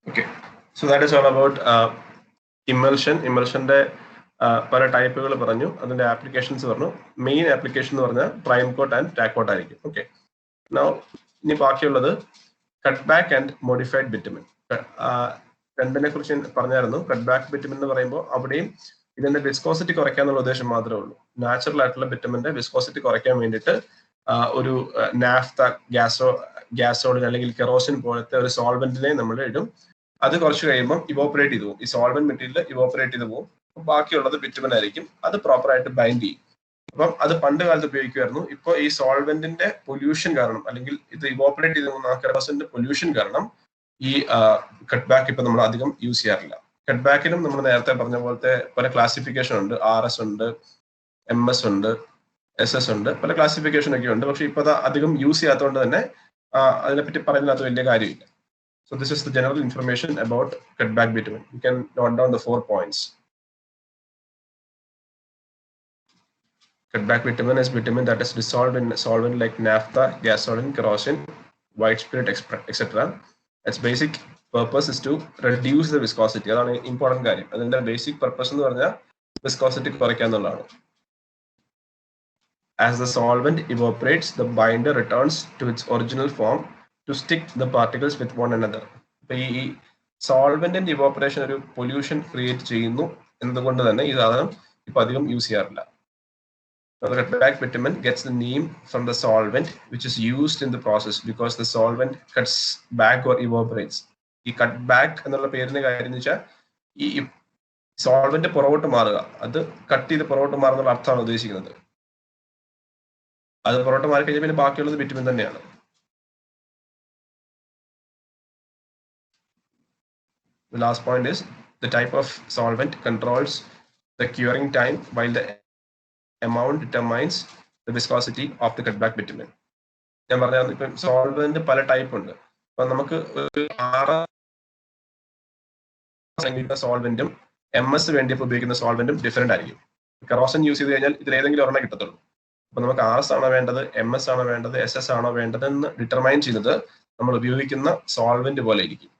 Okay, so that is all about immersion. Immersionന്റെ പല ടൈപ്പുകൾ പറഞ്ഞു, അതിന്റെ ആപ്ലിക്കേഷൻസ് പറഞ്ഞു. മെയിൻ ആപ്ലിക്കേഷൻ എന്ന് പറഞ്ഞാൽ prime coat and tack coat ആയിരിക്കും. ഓക്കെ, ഇനി ബാക്കിയുള്ളത് cut back and modified bitumen. രണ്ടിനെ കുറിച്ച് പറഞ്ഞായിരുന്നു. കട്ട് ബാക്ക് ബിറ്റുമിൻ എന്ന് പറയുമ്പോൾ അവിടെയും ഇതിന്റെ വിസ്കോസിറ്റി കുറയ്ക്കാന്നുള്ള ഉദ്ദേശം മാത്രമേ ഉള്ളൂ. നാച്ചുറൽ ആയിട്ടുള്ള ബിറ്റുമിന്റെ വിസ്കോസിറ്റി കുറയ്ക്കാൻ വേണ്ടിയിട്ട് ഒരു നാഫ്ത, ഗ്യാസോളിൻ അല്ലെങ്കിൽ കെറോസിൻ പോലത്തെ ഒരു സോൾവെന്റിനെ നമ്മൾ ഇടും. അത് കുറച്ച് കഴിയുമ്പോൾ ഇവോപ്പറേറ്റ് ചെയ്തു പോകും. ഈ സോൾവെന്റ് മെറ്റീരിയൽ ഇവോപ്പറേറ്റ് ചെയ്ത് പോകും. ബാക്കിയുള്ളത് ബിറ്റുമിൻ ആയിരിക്കും. അത് പ്രോപ്പറായിട്ട് ബൈൻഡ് ചെയ്യും. അപ്പം അത് പണ്ട് കാലത്ത് ഉപയോഗിക്കുമായിരുന്നു. ഇപ്പോൾ ഈ സോൾവെന്റിന്റെ പൊല്യൂഷൻ കാരണം, അല്ലെങ്കിൽ ഇത് ഇവോപ്പറേറ്റ് ചെയ്ത് പോകുന്ന കെറോസിന്റെ പൊല്യൂഷൻ കാരണം ഈ കട്ട് ബാക്ക് ഇപ്പൊ നമ്മൾ അധികം യൂസ് ചെയ്യാറില്ല. കട്ട് ബാക്കിനും നമ്മൾ നേരത്തെ പറഞ്ഞ പോലത്തെ പല ക്ലാസിഫിക്കേഷൻ ഉണ്ട്. RS ഉണ്ട്, MS ഉണ്ട്, SS ഉണ്ട്, പല ക്ലാസിഫിക്കേഷൻ ഒക്കെ ഉണ്ട്. പക്ഷെ ഇപ്പൊ അത് അധികം യൂസ് ചെയ്യാത്തതുകൊണ്ട് തന്നെ അതിനെപ്പറ്റി പറയുന്നതിനകത്ത് വലിയ കാര്യമില്ല. So this is the general information about cut back bitumen. You can note down the 4 points. Cut back bitumen is bitumen that is dissolved in solvent like naphtha, gasoline, kerosene, white spirit, etc. Its basic purpose is to reduce the viscosity. That's an important കാര്യം. അതിന്റെ basic purpose എന്ന് പറഞ്ഞാൽ viscosity കുറയ്ക്കുക എന്നുള്ളതാണ്. As the solvent evaporates, the binder returns to its original form to stick the particles with one another. ഈ സോൾവെന്റിന്റെ evaporation ഒരു pollution create ചെയ്യുന്നു എന്നതുകൊണ്ട് തന്നെ ഈ സാധനം ഇപ്പൊ അധികം യൂസ് ചെയ്യാറില്ല. The cut back bitumen gets the name from the solvent which is used in the process because the solvent cuts back or evaporates. ഈ cut back എന്നുള്ള പേരിന്റെ കാര്യം എന്ന് വെച്ചാൽ ഈ സോൾവെന്റ് പുറകോട്ട് മാറുക, അത് കട്ട് ചെയ്ത് പുറകോട്ട് മാറുന്നുള്ള അർത്ഥമാണ് ഉദ്ദേശിക്കുന്നത്. അത് പുറകോട്ട് മാറി കഴിഞ്ഞാൽ പിന്നെ ബാക്കിയുള്ളത് ബിറ്റുമിൻ തന്നെയാണ്. The last point is the type of solvent controls the curing time while the amount determines the viscosity of the cutback bitumen. ഞാൻ പറഞ്ഞ ഇപ്പം സോൾവെന്റ് പല ടൈപ്പ് ഉണ്ട്. അപ്പൊ നമുക്ക് ഒരു 6 സോൾവെന്റും MS വേണ്ടി ഉപയോഗിക്കുന്ന സോൾവെന്റും ഡിഫറെന്റ് ആയിരിക്കും. കറോസൻ യൂസ് ചെയ്ത് കഴിഞ്ഞാൽ ഇതിൽ ഏതെങ്കിലും ഒരെണ്ണം കിട്ടത്തുള്ളൂ. അപ്പൊ നമുക്ക് RS ആണോ വേണ്ടത്, MS ആണോ വേണ്ടത്, SS ആണോ വേണ്ടത് എന്ന് ഡിറ്റർമൈൻ ചെയ്യുന്നത് നമ്മൾ ഉപയോഗിക്കുന്ന സോൾവെന്റ് പോലെ ഇരിക്കും.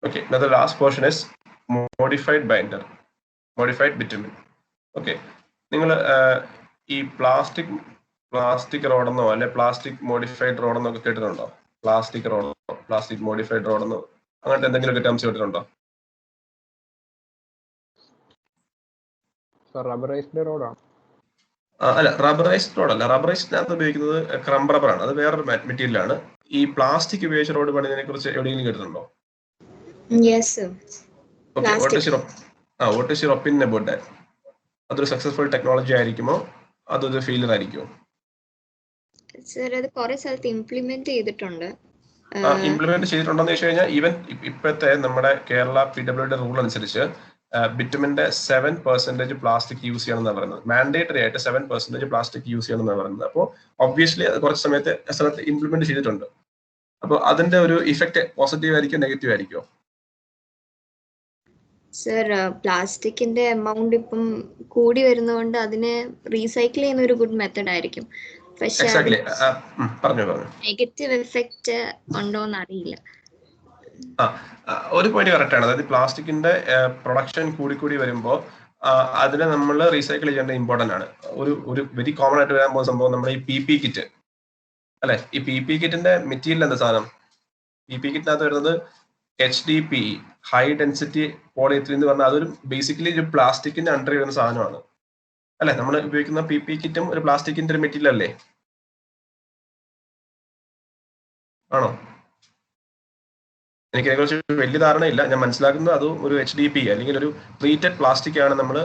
Okay, now the last portion is modified binder, modified bitumen. Okay, നിങ്ങൾ ഈ പ്ലാസ്റ്റിക് റോഡെന്നോ അല്ലെ പ്ലാസ്റ്റിക് മോഡിഫൈഡ് റോഡെന്നോ ഒക്കെ കേട്ടിട്ടുണ്ടോ? പ്ലാസ്റ്റിക് റോഡെന്നോ പ്ലാസ്റ്റിക് മോഡിഫൈഡ് റോഡെന്നോ അങ്ങനത്തെ എന്തെങ്കിലും ടേംസ് കേട്ടിട്ടുണ്ടോ? റബ്ബറൈസ്ഡ് റോഡാണ്. അല്ല, റബ്ബറൈസ്ഡ് റോഡല്ല. റബ്ബറൈസ്ഡിനകത്ത് ഉപയോഗിക്കുന്നത് ക്രംബ് റബ്ബറാണ്. അത് വേറൊരു മെറ്റീരിയൽ ആണ്. ഈ പ്ലാസ്റ്റിക് ഉപയോഗിച്ച റോഡ് പണിതിനെ കുറിച്ച് എവിടെയെങ്കിലും കേട്ടിട്ടുണ്ടോ? Yes, sir. Okay, what is your opinion about that? അതൊരു സക്സസ്ഫുൾ ടെക്നോളജി ആയിരിക്കുമോ അതൊരു ഫെയിലിയർ ആയിരിക്കുമോ? സർ, അത് കുറെ സ്ഥലത്ത് ഇംപ്ലിമെന്റ് ചെയ്തിട്ടുണ്ട്. ഇംപ്ലിമെന്റ് ചെയ്തിട്ടുണ്ടെന്ന് വെച്ച് കഴിഞ്ഞാൽ ഈവൻ ഇപ്പോഴത്തെ നമ്മുടെ കേരള PWD റൂൾ അനുസരിച്ച് ബിറ്റുമിന്റെ 7% പ്ലാസ്റ്റിക് യൂസ് ചെയ്യണമെന്നാണ് പറയുന്നത്. മാൻഡേറ്ററി ആയിട്ട് 7% പ്ലാസ്റ്റിക് യൂസ് ചെയ്യണമെന്നാണ് പറയുന്നത്. അപ്പോൾ ഒബ്വിയസ്ലി അത് കുറച്ച് സ്ഥലത്ത് ഇംപ്ലിമെന്റ് ചെയ്തിട്ടുണ്ട്. അപ്പോൾ അതിന്റെ ഒരു ഇഫക്റ്റ് പോസിറ്റീവ് ആയിരിക്കും നെഗറ്റീവ് ആയിരിക്കും? സർ, പ്ലാസ്റ്റിക്കിന്റെ എമൗണ്ട് ഇപ്പം കൂടി വരുന്നതുകൊണ്ട് അതിനെ റീസൈക്കിൾ ചെയ്യുന്ന ഒരു ഗുഡ് മെത്തഡ് ആയിരിക്കും. പക്ഷെ നെഗറ്റീവ് എഫക്റ്റ് ഉണ്ടോന്ന് അറിയില്ല. ഒരു പോയിന്റ് കറക്റ്റ് ആണ്. അതായത് പ്ലാസ്റ്റിക്കിന്റെ പ്രൊഡക്ഷൻ കൂടി വരുമ്പോൾ അതിനെ നമ്മൾ റീസൈക്കിൾ ചെയ്യേണ്ടത് ഇമ്പോർട്ടന്റ് ആണ്. ഒരു വെരി കോമൺ ആയിട്ട് വരാൻ പോകുന്ന സംഭവം നമ്മുടെ ഈ PP കിറ്റ് അല്ലെ. ഈ PP കിറ്റിന്റെ മെറ്റീരിയൽ എന്താ സാധനം? PP കിറ്റിനകത്ത് വരുന്നത് HDPE, ഹൈ ഡെൻസിറ്റി പോളിയെത്തിലീൻ എന്ന് പറഞ്ഞാൽ അതൊരു ബേസിക്കലി ഒരു പ്ലാസ്റ്റിക്കിന്റെ അണ്ടർ വരുന്ന സാധനമാണ് അല്ലെ. നമ്മൾ ഉപയോഗിക്കുന്ന PP കിറ്റും ഒരു പ്ലാസ്റ്റിക്കിന്റെ ഒരു മെറ്റീരിയൽ അല്ലേ? ആണോ? എനിക്ക് അതിനെക്കുറിച്ച് വലിയ ധാരണയില്ല. ഞാൻ മനസ്സിലാക്കുന്നത് അതും ഒരു HDPE അല്ലെങ്കിൽ ഒരു ട്രീറ്റഡ് പ്ലാസ്റ്റിക് ആണ് നമ്മൾ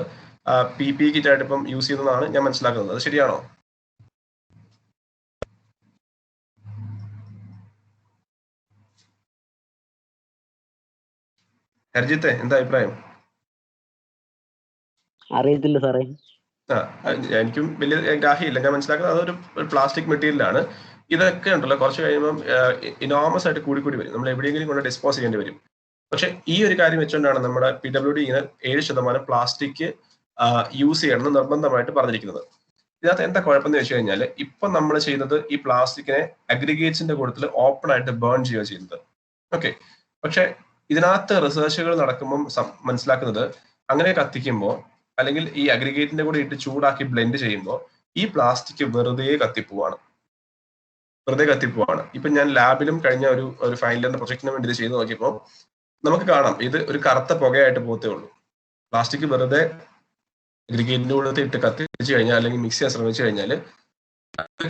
PP കിറ്റ് ആയിട്ട് ഇപ്പം യൂസ് ചെയ്യുന്നതാണ് ഞാൻ മനസ്സിലാക്കുന്നത്. അത് ശരിയാണോ? ഹർജിത്തെ, എന്താ അഭിപ്രായം? അറിയത്തില്ല സാറേ. എനിക്കും വലിയ ഗ്രാഹ്യമില്ല. ഞാൻ മനസ്സിലാക്കുന്നത് അതൊരു പ്ലാസ്റ്റിക് മെറ്റീരിയൽ ആണ്. ഇതൊക്കെ ഉണ്ടല്ലോ കുറച്ച് കഴിയുമ്പോൾ ഇനോമസ് ആയിട്ട് കൂടി വരും. നമ്മൾ എവിടെയെങ്കിലും കൊണ്ട് ഡിസ്പോസ് ചെയ്യേണ്ടി വരും. പക്ഷെ ഈ ഒരു കാര്യം വെച്ചുകൊണ്ടാണ് നമ്മുടെ PWD ഇങ്ങനെ 7% പ്ലാസ്റ്റിക് യൂസ് ചെയ്യണമെന്ന് നിർബന്ധമായിട്ട് പറഞ്ഞിരിക്കുന്നത്. ഇതിനകത്ത് എന്താ കുഴപ്പമെന്ന് വെച്ച് കഴിഞ്ഞാൽ ഇപ്പൊ നമ്മൾ ചെയ്യുന്നത് ഈ പ്ലാസ്റ്റിക്കിനെ അഗ്രിഗേറ്റ്സിന്റെ കൂട്ടത്തിൽ ഓപ്പൺ ആയിട്ട് ബേൺ ചെയ്യുക ചെയ്യുന്നത്. ഓക്കെ, പക്ഷെ ഇതിനകത്ത് റിസർച്ചുകൾ നടക്കുമ്പോൾ മനസ്സിലാക്കുന്നത് അങ്ങനെ കത്തിക്കുമ്പോൾ അല്ലെങ്കിൽ ഈ അഗ്രിഗേറ്റിന്റെ കൂടെ ഇട്ട് ചൂടാക്കി ബ്ലെൻഡ് ചെയ്യുമ്പോൾ ഈ പ്ലാസ്റ്റിക് വെറുതെ കത്തിപ്പോവാണ്. ഇപ്പൊ ഞാൻ ലാബിലും കഴിഞ്ഞ ഒരു ഫൈനൽ ഇയറിന്റെ പ്രൊജക്ടിന് വേണ്ടി ഇത് ചെയ്ത് നോക്കിയപ്പോൾ നമുക്ക് കാണാം ഇത് ഒരു കറുത്ത പുകയായിട്ട് പോകത്തേ ഉള്ളൂ. പ്ലാസ്റ്റിക് വെറുതെ അഗ്രിഗേറ്റിന്റെ കൂടെ ഇട്ട് കത്തിച്ച് കഴിഞ്ഞാൽ അല്ലെങ്കിൽ മിക്സ് ചെയ്യാൻ ശ്രമിച്ചു കഴിഞ്ഞാൽ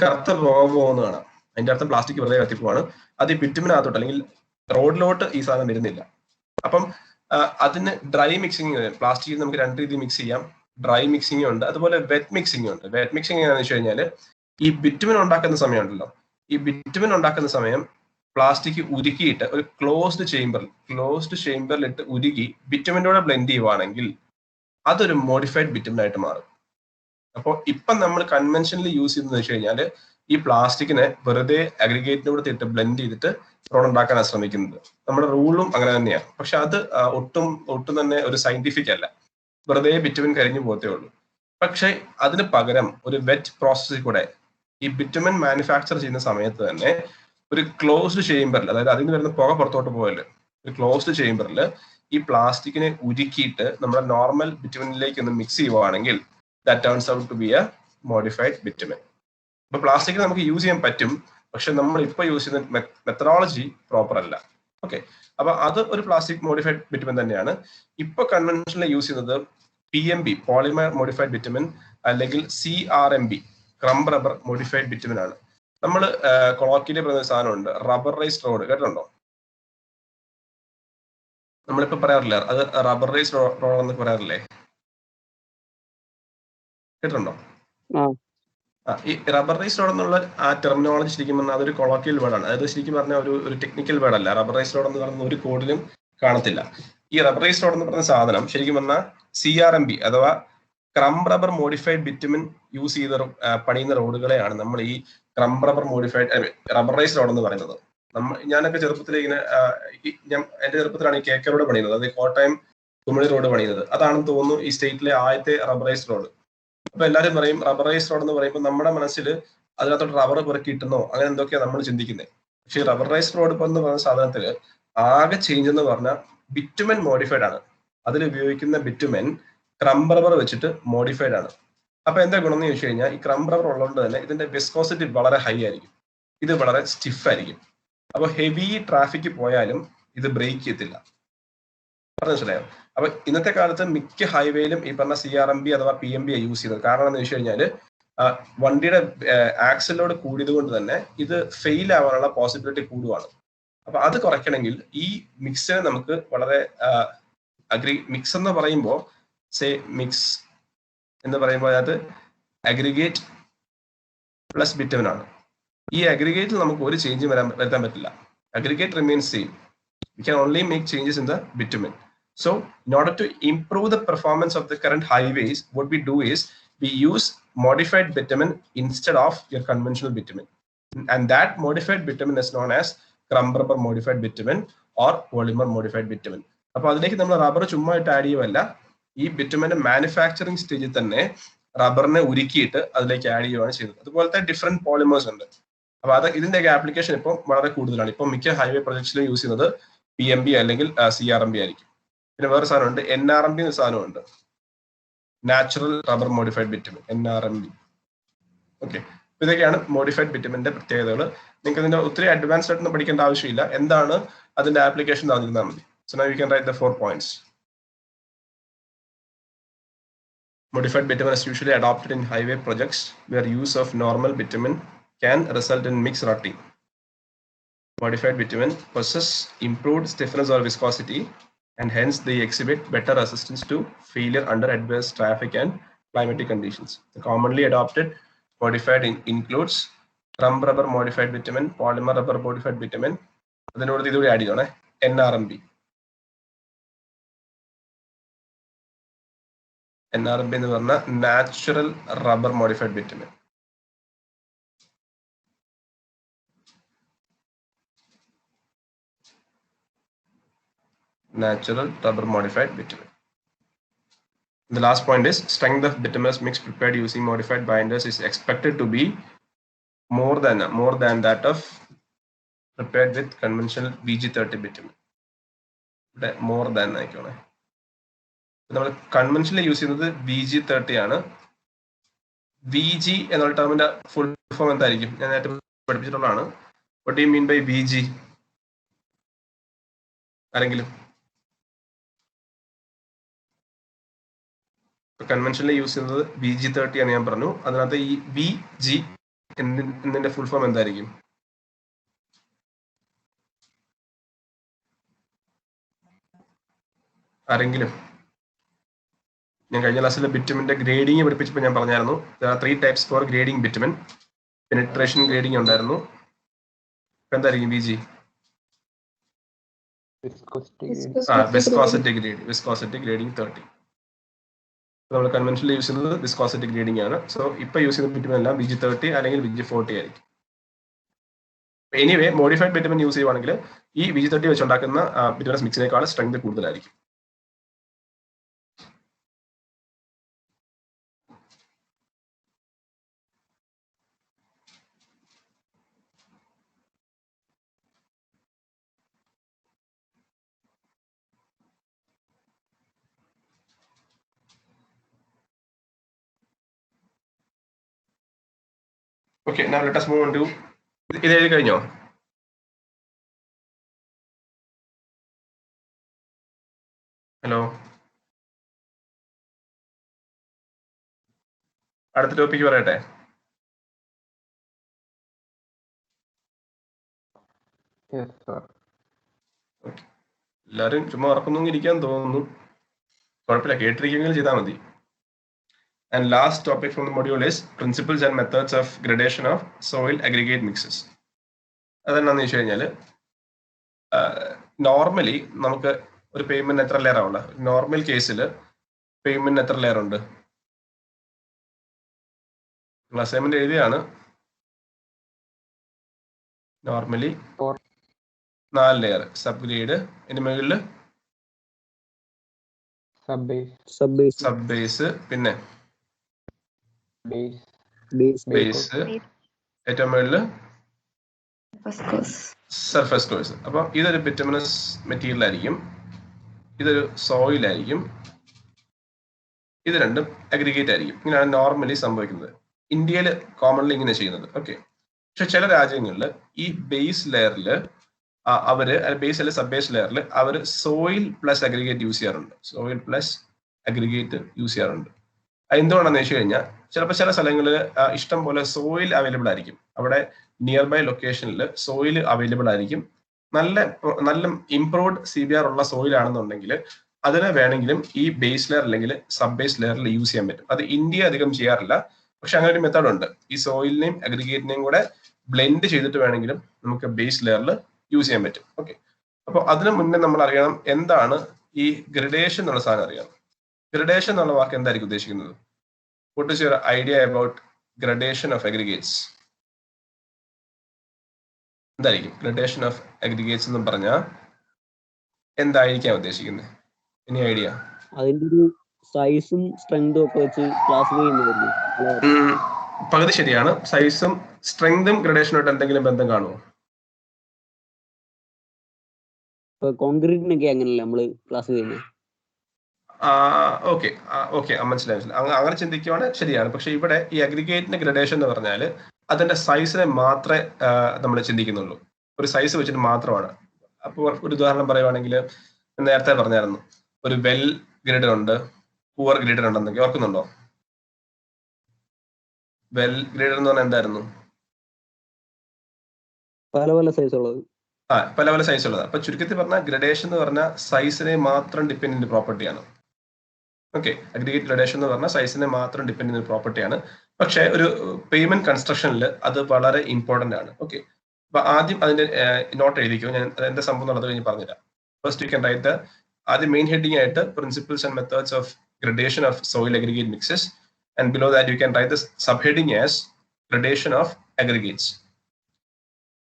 കറുത്ത പുക പോകുന്ന കാണാം. അതിന്റെ അർത്ഥം പ്ലാസ്റ്റിക് വെറുതെ കത്തിപ്പോവാണ്. അത് ഈ ബിറ്റുമിനകത്തോട്ട് അല്ലെങ്കിൽ റോഡിലോട്ട് ഈ സാധനം വരുന്നില്ല. അപ്പം അതിന് ഡ്രൈ മിക്സിങ്, പ്ലാസ്റ്റിക് നമുക്ക് രണ്ട് രീതി മിക്സ് ചെയ്യാം. ഡ്രൈ മിക്സിംഗ് ഉണ്ട്, അതുപോലെ വെറ്റ് മിക്സിംഗ് ഉണ്ട്. വെറ്റ് മിക്സിംഗ് എങ്ങനെയാണെന്ന് വെച്ച് കഴിഞ്ഞാൽ ഈ ബിറ്റുമിൻ ഉണ്ടാക്കുന്ന സമയം ഉണ്ടല്ലോ, ഈ ബിറ്റുമിൻ ഉണ്ടാക്കുന്ന സമയം പ്ലാസ്റ്റിക് ഉരുക്കിയിട്ട് ഒരു ക്ലോസ്ഡ് ചേംബറിൽ ഇട്ട് ഉരുക്കി ബിറ്റുമിനോടെ ബ്ലെൻഡ് ചെയ്യുവാണെങ്കിൽ അതൊരു മോഡിഫൈഡ് ബിറ്റുമിൻ ആയിട്ട് മാറും. അപ്പോൾ ഇപ്പം നമ്മൾ കൺവെൻഷനലി യൂസ് ചെയ്യുന്നത് വെച്ച് കഴിഞ്ഞാൽ ഈ പ്ലാസ്റ്റിക്കിനെ വെറുതെ അഗ്രിഗേറ്റിനോട് ഇട്ട് ബ്ലെൻഡ് ചെയ്തിട്ട് റോഡ് ഉണ്ടാക്കാനാണ് ശ്രമിക്കുന്നത്. നമ്മുടെ റൂളും അങ്ങനെ തന്നെയാണ്. പക്ഷെ അത് ഒട്ടും തന്നെ ഒരു സയന്റിഫിക് അല്ല. വെറുതെ ബിറ്റുമിൻ കരിഞ്ഞു പോകത്തേ ഉള്ളൂ. പക്ഷെ അതിന് പകരം ഒരു വെറ്റ് പ്രോസസ്സിൽ കൂടെ ഈ ബിറ്റുമിൻ മാനുഫാക്ചർ ചെയ്യുന്ന സമയത്ത് തന്നെ ഒരു ക്ലോസ്ഡ് ചേംബറിൽ, അതായത് അതിന് വരുന്ന പുക പുറത്തോട്ട് പോയല്ലോ, ഒരു ക്ലോസ്ഡ് ചേംബറിൽ ഈ പ്ലാസ്റ്റിക്കിനെ ഉരുക്കിയിട്ട് നമ്മുടെ നോർമൽ ബിറ്റുമിനിലേക്ക് ഒന്ന് മിക്സ് ചെയ്യുവാണെങ്കിൽ that turns out to be a modified bitumen. ഇപ്പൊ പ്ലാസ്റ്റിക് നമുക്ക് യൂസ് ചെയ്യാൻ പറ്റും, പക്ഷെ നമ്മൾ ഇപ്പൊ യൂസ് ചെയ്യുന്ന മെത്തഡോളജി പ്രോപ്പർ അല്ല. ഓക്കെ, അപ്പൊ അത് ഒരു പ്ലാസ്റ്റിക് മോഡിഫൈഡ് ബിറ്റുമിൻ തന്നെയാണ്. ഇപ്പൊ കൺവെൻഷനിൽ യൂസ് ചെയ്യുന്നത് PMB, പോളിമർ മോഡിഫൈഡ് ബിറ്റുമിൻ, അല്ലെങ്കിൽ CRMB, crumb rubber modified bitumen ആണ്. നമ്മൾ കൊളോക്കിയിൽ പറയുന്ന സാധനമുണ്ട്, റബ്ബറൈസ്ഡ് റോഡ്, കേട്ടിട്ടുണ്ടോ? നമ്മളിപ്പോ പറയാറില്ല അത് റബ്ബറൈസ്ഡ് റോഡ് എന്ന് പറയാറില്ലേ, കേട്ടിട്ടുണ്ടോ? ഈ റബ്ബറൈസ്ഡ് റോഡ് എന്നുള്ള ആ ടെർമിനോളജി ശരിക്കും പറഞ്ഞാൽ അതൊരു കൊളോക്കിയൽ വേർഡാണ്. അതായത് ശരിക്കും പറഞ്ഞാൽ ഒരു ടെക്നിക്കൽ വേർഡ് അല്ല. റബ്ബറൈസ്ഡ് റോഡ് എന്ന് പറയുന്ന ഒരു കോഡിലും കാണത്തില്ല. ഈ റബ്ബറൈസ്ഡ് റോഡ് എന്ന് പറയുന്ന സാധനം ശരിക്കും പറഞ്ഞാൽ CRMB അഥവാ crumb rubber modified bitumen use ചെയ്ത് പണിയുന്ന റോഡുകളെയാണ് നമ്മൾ ഈ crumb rubber modified rubberised road എന്ന് പറയുന്നത്. ഞാനൊക്കെ ചെറുപ്പത്തിൽ ഇങ്ങനെ എന്റെ ചെറുപ്പത്തിലാണ് ഈ KK റോഡ് പണിയുന്നത്, അത് കോട്ടയം കുമളി റോഡ് പണിയുന്നത്. അതാണെന്ന് തോന്നുന്നു ഈ സ്റ്റേറ്റിലെ ആദ്യത്തെ റബ്ബറൈസ്ഡ് റോഡ്. അപ്പൊ എല്ലാവരും പറയും റബ്ബറൈസ്ഡ് റോഡ് എന്ന് പറയുമ്പോൾ നമ്മുടെ മനസ്സിൽ അതിനകത്തോട്ട് റബ്ബർ പെറുക്കി കിട്ടുന്നോ അങ്ങനെ എന്തൊക്കെയാണ് നമ്മൾ ചിന്തിക്കുന്നത്. പക്ഷേ ഈ റബ്ബറൈസ്ഡ് റോഡ് എന്ന് പറയുന്ന സാധനത്തിൽ ആകെ ചേഞ്ച് എന്ന് പറഞ്ഞാൽ ബിറ്റുമെൻ മോഡിഫൈഡ് ആണ്. അതിൽ ഉപയോഗിക്കുന്ന ബിറ്റുമെൻ ക്രംബ് റബ്ബർ വെച്ചിട്ട് മോഡിഫൈഡ് ആണ്. അപ്പൊ എന്താ ഗുണം എന്ന് ചോദിച്ചു കഴിഞ്ഞാൽ ഈ ക്രംബ് റബ്ബർ ഉള്ളതുകൊണ്ട് തന്നെ ഇതിന്റെ വിസ്കോസിറ്റി വളരെ ഹൈ ആയിരിക്കും, ഇത് വളരെ സ്റ്റിഫ് ആയിരിക്കും. അപ്പൊ ഹെവി ട്രാഫിക് പോയാലും ഇത് ബ്രേക്ക് ചെയ്യത്തില്ല. മനസ്സിലായോ? അപ്പൊ ഇന്നത്തെ കാലത്ത് മിക്ക ഹൈവേയിലും ഈ പറഞ്ഞ CRMB അഥവാ PMB യൂസ് ചെയ്യുന്നത്. കാരണം എന്ന് വെച്ച് കഴിഞ്ഞാൽ വണ്ടിയുടെ ആക്സൽ ലോഡ് കൂടിയത് കൊണ്ട് തന്നെ ഇത് ഫെയിൽ ആവാനുള്ള പോസിബിലിറ്റി കൂടുവാണ്. അപ്പൊ അത് കുറയ്ക്കണമെങ്കിൽ ഈ മിക്സിനെ നമുക്ക് വളരെ മിക്സ് എന്ന് പറയുമ്പോൾ മിക്സ് എന്ന് പറയുമ്പോൾ അതിനകത്ത് അഗ്രിഗേറ്റ് പ്ലസ് ബിറ്റുമിൻ ആണ്. ഈ അഗ്രിഗേറ്റിൽ നമുക്ക് ഒരു ചേഞ്ചും വരുത്താൻ പറ്റില്ല. Aggregate remains same. We can only make changes in the bitumen. So in order to improve the performance of the current highways, what we do is we use modified bitumen instead of your conventional bitumen. And that modified bitumen is known as crumb rubber modified bitumen or polymer modified bitumen. അപ്പോൾ അതിലേക്ക് നമ്മൾ rubber ചുമ്മാ ഇട്ട് add ചെയ്യുമല്ല, ഈ ബിറ്റുമിന്റെ manufacturing സ്റ്റേജിൽ തന്നെ റബ്ബറിനെ ഉരുക്കിയിട്ട് അതിലേക്ക് add ചെയ്യുകയാണ് ചെയ്യുന്നത്. അതുപോലത്തെ ഡിഫറെന്റ് പോളിമേഴ്സ് ഉണ്ട്. അപ്പൊ അത് ഇതിന്റെയൊക്കെ ആപ്ലിക്കേഷൻ ഇപ്പം വളരെ കൂടുതലാണ്. ഇപ്പം മിക്ക ഹൈവേ പ്രൊജക്ട്സിലും യൂസ് ചെയ്യുന്നത് PMB അല്ലെങ്കിൽ CRMB ആയിരിക്കും. പിന്നെ വേറെ സാധനമുണ്ട്, NRMB എന്ന സാധനമുണ്ട്, natural rubber modified bitumen, NRMB. Okay, ഇതൊക്കെയാണ് മോഡിഫൈഡ് ബിറ്റുമിന്റെ പ്രത്യേകതകൾ. നിങ്ങൾക്ക് ഇതിന്റെ ഒത്തിരി അഡ്വാൻസ്ഡ് ആയിട്ടൊന്നും പഠിക്കേണ്ട ആവശ്യമില്ല. എന്താണ് അതിന്റെ ആപ്ലിക്കേഷൻ അറിഞ്ഞിരുന്നാൽ മതി. So now you can write the 4 points. Modified bitumen is usually adopted in highway projects where use of normal bitumen can result in mixed rutting. Modified bitumen possess improved stiffness or viscosity, and hence they exhibit better resistance to failure under adverse traffic and climatic conditions. The commonly adopted modified includes crumb rubber modified bitumen, polymer rubber modified bitumen. അതിനോട് ഇതുകൂടി add ചെയ്യണേ, NRMB. NRMB എന്ന് പറഞ്ഞാൽ natural rubber modified bitumen. Natural rubber modified bitumen. The last point is strength of bituminous mix prepared using modified binders is expected to be more than that of prepared with conventional VG30 bitumen. More than ആയിക്കോണേ. നമ്മൾ കൺവെൻഷനിൽ use ചെയ്യുന്നത് VG30 ആണ്. VG എന്നുള്ള ടേമിന്റെ full form എന്തായിരിക്കും? ഞാൻ നേരത്തെ പഠിപ്പിച്ചിട്ടുള്ളതാണ്. What do you mean by VG? ആരെങ്കിലും? കൺവെൻഷനിൽ യൂസ് ചെയ്യുന്നത് VG30 ആണ് ഞാൻ പറഞ്ഞു. അതിനകത്ത് ഈ VG എന്നതിന്റെ ഫുൾ ഫോം എന്തായിരിക്കും? ആരെങ്കിലും? ഞാൻ കഴിഞ്ഞ ക്ലാസ്സിൽ ബിറ്റുമിന്റെ ഗ്രേഡിങ് പഠിപ്പിച്ചപ്പോൾ ഞാൻ പറഞ്ഞായിരുന്നു 3 types for grading bitumen. Penetration grading ഉണ്ടായിരുന്നു. എന്തായിരിക്കും VG? Viscosity grading 30. നമ്മൾ കൺവെൻഷനിൽ യൂസ് ചെയ്യുന്നത് വിസ്കോസിറ്റി ഗ്രേഡിംഗ് ആണ്. സോ ഇപ്പൊ യൂസ് ചെയ്യുന്ന ബിറ്റുമിൻ എല്ലാം VG30 അല്ലെങ്കിൽ VG40 ആയിരിക്കും. എനിവേ മോഡിഫൈഡ് ബിറ്റുമിൻ യൂസ് ചെയ്യുവാണെങ്കിൽ ഈ VG30 വെച്ചുണ്ടാക്കുന്ന ബിറ്റുമിനസ് മിക്സിനേക്കാൾ സ്ട്രെങ്ത് കൂടുതലായിരിക്കും. Okay, now let us move on to ഇത് എഴുതി കഴിഞ്ഞോ? ഹലോ, അടുത്ത ടോപ്പിക്ക് പറയട്ടെ. എല്ലാവരും ചുമ്മാ ഉറക്കൊന്നും ഇരിക്കാൻ തോന്നുന്നു. കുഴപ്പമില്ല, കേട്ടിരിക്കുമെങ്കിലും ചെയ്താൽ മതി. And last topic from the module is principles and methods of gradation of soil aggregate mixes. അതെന്നാന്ന് വെച്ച് കഴിഞ്ഞാല് നോർമലി നമുക്ക് ഒരു പേയ്മെന്റ് എത്ര ലെയർ ആവുള്ള? നോർമൽ കേസിൽ പേയ്മെന്റ് എത്ര ലെയർ ഉണ്ട്? അസൈൻമെന്റ് എഴുതിയാണ്. Normally 4 layer. സബ് ഗ്രേഡ്, ഇതിന്റെ മുകളിൽ സബ് ബേസ്, പിന്നെ ബേസ്, ഏറ്റവും മുകളിൽ സർഫസ് കോഴ്സ്. അപ്പൊ ഇതൊരു ബിറ്റുമിനസ് മെറ്റീരിയൽ ആയിരിക്കും, ഇതൊരു സോയിൽ ആയിരിക്കും, ഇത് രണ്ടും അഗ്രിഗേറ്റ് ആയിരിക്കും. ഇങ്ങനെയാണ് നോർമലി സംഭവിക്കുന്നത്. ഇന്ത്യയിൽ കോമൺലി ഇങ്ങനെ ചെയ്യുന്നത്. ഓക്കെ, പക്ഷെ ചില രാജ്യങ്ങളിൽ ഈ ബേസ് ലെയറിൽ അവര് ബേസ് അല്ലെ സബ് ബേസ് ലെയറിൽ അവർ സോയിൽ പ്ലസ് അഗ്രിഗേറ്റ് യൂസ് ചെയ്യാറുണ്ട്. സോയിൽ പ്ലസ് അഗ്രിഗേറ്റ് യൂസ് ചെയ്യാറുണ്ട്. എന്തുകൊണ്ടാണെന്ന് വെച്ച് കഴിഞ്ഞാൽ ചിലപ്പോൾ ചില സ്ഥലങ്ങളിൽ ഇഷ്ടം പോലെ സോയിൽ അവൈലബിൾ ആയിരിക്കും. അവിടെ നിയർ ബൈ ലൊക്കേഷനിൽ സോയിൽ അവൈലബിൾ ആയിരിക്കും. നല്ല ഇംപ്രൂവ്ഡ് CBR ഉള്ള സോയിൽ ആണെന്നുണ്ടെങ്കിൽ അതിനെ വേണമെങ്കിലും ഈ ബേസ് ലെയർ അല്ലെങ്കിൽ സബ് ബേസ് ലെയറിൽ യൂസ് ചെയ്യാൻ പറ്റും. അത് ഇന്ത്യ അധികം ചെയ്യാറില്ല, പക്ഷെ അങ്ങനെ ഒരു മെത്തേഡ് ഉണ്ട്. ഈ സോയിലിനെയും അഗ്രിഗേറ്റിനെയും കൂടെ ബ്ലെൻഡ് ചെയ്തിട്ട് വേണമെങ്കിലും നമുക്ക് ബേസ് ലെയറിൽ യൂസ് ചെയ്യാൻ പറ്റും. ഓക്കെ, അപ്പോൾ അതിനു മുന്നേ നമ്മൾ അറിയണം എന്താണ് ഈ ഗ്രഡേഷൻ എന്നുള്ള സാധനം അറിയാം. ഗ്രഡേഷൻ എന്നുള്ള വാക്ക് എന്തായിരിക്കും ഉദ്ദേശിക്കുന്നത്? What is your idea about gradation of aggregates? എന്തായിരിക്കും ഗ്രഡേഷൻ ഓഫ് അഗ്രിഗേറ്റ്സ് എന്ന് പറഞ്ഞാൽ എന്തായിരിക്കാം ഉദ്ദേശിക്കുന്നത്? Any idea? അതിന്റെ ഒരു സൈസും സ്ട്രെങ്തും ഒക്കെ വെച്ച് ക്ലാസിഫൈ ചെയ്യുന്നതായിരിക്കും. പകുതി ശരിയാണ്. സൈസും സ്ട്രെങ്തും ഗ്രഡേഷനായിട്ട് എന്തെങ്കിലും ബന്ധം കാണുമോ? ഇപ്പൊ കോൺക്രീറ്റിനൊക്കെ അങ്ങനെയല്ല നമ്മള് ക്ലാസിഫൈ ചെയ്യുന്നത്. ഓക്കെ, മനസ്സിലായി. അങ്ങനെ ചിന്തിക്കുവാണെങ്കിൽ ശരിയാണ്. പക്ഷെ ഇവിടെ ഈ അഗ്രിഗേറ്റിന്റെ ഗ്രഡേഷൻ എന്ന് പറഞ്ഞാൽ അതിന്റെ സൈസിനെ മാത്രമേ നമ്മൾ ചിന്തിക്കുന്നുള്ളൂ. ഒരു സൈസ് വെച്ചിട്ട് മാത്രമാണ്. അപ്പോൾ ഒരു ഉദാഹരണം പറയുവാണെങ്കിൽ നേരത്തെ പറഞ്ഞായിരുന്നു, ഒരു വെൽ ഗ്രേഡർ ഉണ്ട്, പുവർ ഗ്രേഡർ ഉണ്ടെന്നൊക്കെ ഓർക്കുന്നുണ്ടോ? വെൽ ഗ്രേഡർ എന്ന് പറഞ്ഞാൽ എന്തായിരുന്നു? പല പല സൈസ് ഉള്ളത്. പല പല സൈസ് ഉള്ളത്. അപ്പൊ ചുരുക്കത്തിൽ പറഞ്ഞാൽ ഗ്രഡേഷൻ എന്ന് പറഞ്ഞാൽ സൈസിനെ മാത്രം ഡിപ്പെൻഡന്റ് പ്രോപ്പർട്ടിയാണ്. ഓക്കെ, അഗ്രിഗേറ്റ് ഗ്രഡേഷൻ എന്ന് പറഞ്ഞാൽ സൈസിനെ മാത്രം ഡിപ്പെൻഡ് ചെയ്യുന്ന ഒരു പ്രോപ്പർട്ടിയാണ്. പക്ഷേ ഒരു പേയ്മെന്റ് കൺസ്ട്രക്ഷനിൽ അത് വളരെ ഇമ്പോർട്ടന്റ് ആണ്. ഓക്കെ, അപ്പൊ ആദ്യം അതിന്റെ നോട്ട് എഴുതിക്കോ. ഞാൻ എന്താ സംഭവം എന്നുള്ളത് കഴിഞ്ഞ് പറഞ്ഞുതരാം. ഫസ്റ്റ് യു ക്യാൻ റൈറ്റ് ആദ്യം മെയിൻ ഹെഡിങ് ആയിട്ട് principles and methods of gradation of soil aggregate mixes, and below that you can write the sub heading as gradation of aggregates.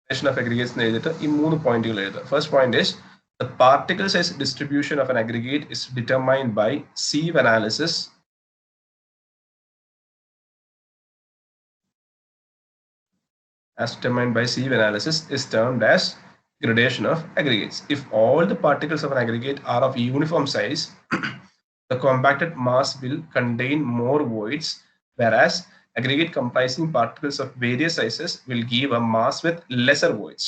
Gradation of aggregates എന്ന് എഴുതിയിട്ട് ഈ 3 പോയിന്റുകൾ എഴുതുക. First point is the particle size distribution of an aggregate is determined by sieve analysis is termed as gradation of aggregates. If all the particles of an aggregate are of uniform size, the compacted mass will contain more voids, whereas aggregate comprising particles of various sizes will give a mass with lesser voids.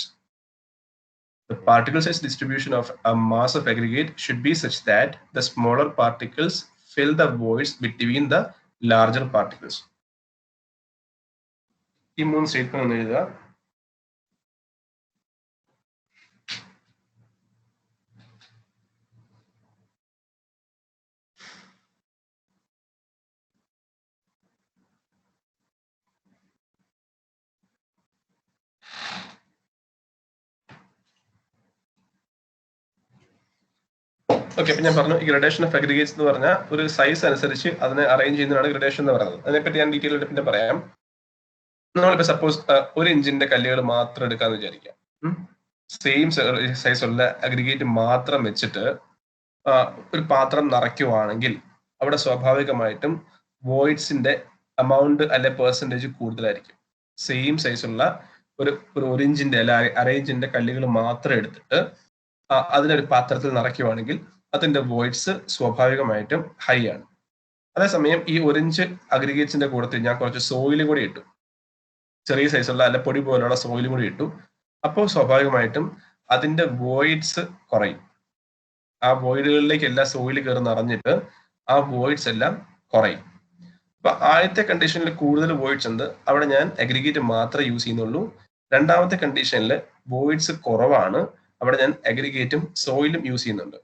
The particle size distribution of a mass of aggregate should be such that the smaller particles fill the voids between the larger particles. ഈ 3 statement ഒന്ന് എഴുതുക. Okay, അപ്പൊ ഞാൻ പറഞ്ഞു ഈ gradation of aggregates എന്ന് പറഞ്ഞാൽ ഒരു സൈസ് അനുസരിച്ച് അതിനെ അറേഞ്ച് ചെയ്യുന്നതാണ് ഗ്രഡേഷൻ എന്ന് പറയുന്നത്. അതിനെപ്പറ്റി ഞാൻ ഡീറ്റെയിൽ ആയിട്ട് പിന്നെ പറയാം. നമ്മളിപ്പോ സപ്പോസ് 1 ഇഞ്ചിന്റെ കല്ലുകൾ മാത്രം എടുക്കാന്ന് വിചാരിക്കാം. സെയിം സൈസ് ഉള്ള അഗ്രിഗേറ്റ് മാത്രം വെച്ചിട്ട് ഒരു പാത്രം നിറയ്ക്കുവാണെങ്കിൽ അവിടെ സ്വാഭാവികമായിട്ടും വോയിഡ്സിന്റെ എമൗണ്ട് അല്ലെ പെർസെൻറ്റേജ് കൂടുതലായിരിക്കും. സെയിം സൈസ് ഉള്ള ഒരു ഇഞ്ചിന്റെ അല്ല അര ഇഞ്ചിന്റെ കല്ലുകൾ മാത്രം എടുത്തിട്ട് അതിനൊരു പാത്രത്തിൽ നിറയ്ക്കുവാണെങ്കിൽ അതിന്റെ വോയിഡ്സ് സ്വാഭാവികമായിട്ടും ഹൈ ആണ്. അതേസമയം ഈ 1 ഇഞ്ച് അഗ്രിഗേറ്റ്സിന്റെ കൂടത്തിൽ ഞാൻ കുറച്ച് സോയിൽ കൂടി ഇട്ടു, ചെറിയ സൈസുള്ള അല്ല പൊടി പോലുള്ള സോയിൽ കൂടി ഇട്ടു. അപ്പോൾ സ്വാഭാവികമായിട്ടും അതിന്റെ വോയിഡ്സ് കുറയും. ആ വോയിഡുകളിലേക്ക് എല്ലാ സോയിൽ കയറി നിറഞ്ഞിട്ട് ആ വോയിഡ്സ് എല്ലാം കുറയും. അപ്പൊ ആദ്യത്തെ കണ്ടീഷനിൽ കൂടുതൽ വോയിഡ്സ് ഉണ്ട്, അവിടെ ഞാൻ അഗ്രിഗേറ്റ് മാത്രമേ യൂസ് ചെയ്യുന്നുള്ളൂ. രണ്ടാമത്തെ കണ്ടീഷനിൽ വോയിഡ്സ് കുറവാണ്, അവിടെ ഞാൻ അഗ്രിഗേറ്റും സോയിലും യൂസ് ചെയ്യുന്നുണ്ട്.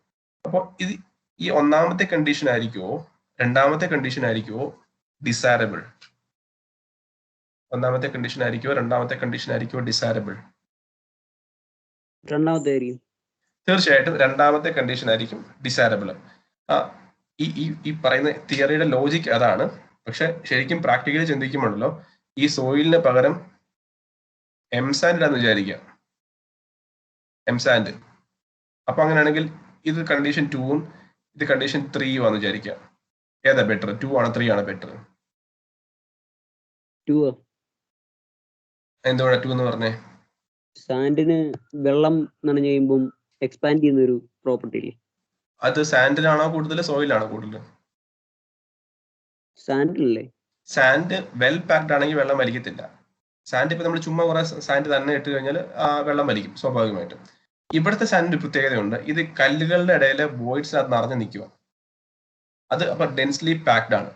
അപ്പോൾ ഇത് ഈ ഒന്നാമത്തെ കണ്ടീഷൻ ആയിരിക്കുമോ രണ്ടാമത്തെ കണ്ടീഷൻ ആയിരിക്കുമോ ഡിസൈറബിൾ? ഒന്നാമത്തെ കണ്ടീഷൻ ആയിരിക്കുമോ രണ്ടാമത്തെ കണ്ടീഷൻ ആയിരിക്കുമോ ഡിസൈറബിൾ? രണ്ടാമത്തെ ആയിരിക്കും. തീർച്ചയായിട്ടും രണ്ടാമത്തെ കണ്ടീഷൻ ആയിരിക്കും ഡിസൈറബിൾ. ഈ പറയുന്ന തിയറിയുടെ ലോജിക് അതാണ്. പക്ഷെ ശരിക്കും പ്രാക്ടിക്കലി ചിന്തിക്കുമ്പോഴല്ലോ ഈ സോയിലിന് പകരം എംസാൻഡ് ആണെന്ന് വിചാരിക്കാം, എംസാൻഡ്. അപ്പൊ അങ്ങനെയാണെങ്കിൽ ഇത് കണ്ടീഷൻ 2ഉം ഇത് കണ്ടീഷൻ 3ഉം ആണെന്ന് വിചാരിക്കാം. ഏതാ ബെറ്റർ? 2 ആണോ 3 ആണോ ബെറ്റർ? 2. എന്തുകൊണ്ടാണ് 2 എന്ന് പറഞ്ഞേ? സാൻഡിന് വെള്ളം നനഞ്ഞു കഴിയുമ്പോൾ എക്സ്പാൻഡ് ചെയ്യുന്ന ഒരു പ്രോപ്പർട്ടി ഇല്ലേ? അത് സാൻഡിലാണോ കൂടുതൽ സോയിലാണോ കൂടുതൽ? സാൻഡിലല്ലേ? സാൻഡ് വെൽ പാക്ഡ് ആണെങ്കിൽ വെള്ളം വലിക്കത്തില്ല. സാൻഡ് ഇപ്പൊ നമ്മൾ ചുമ്മാ കുറെ സാൻഡ് തന്നെ ഇട്ട് കഴിഞ്ഞാൽ വെള്ളം വലിക്കും സ്വാഭാവികമായിട്ടും. ഇവിടുത്തെ സാൻഡിന് പ്രത്യേകതയുണ്ട്, ഇത് കല്ലുകളുടെ ഇടയിലെ വോയിഡ്സ് അത് നിറഞ്ഞു നിൽക്കുക. അത് അപ്പൊ ഡെൻസ്ലി പാക്ഡ് ആണ്.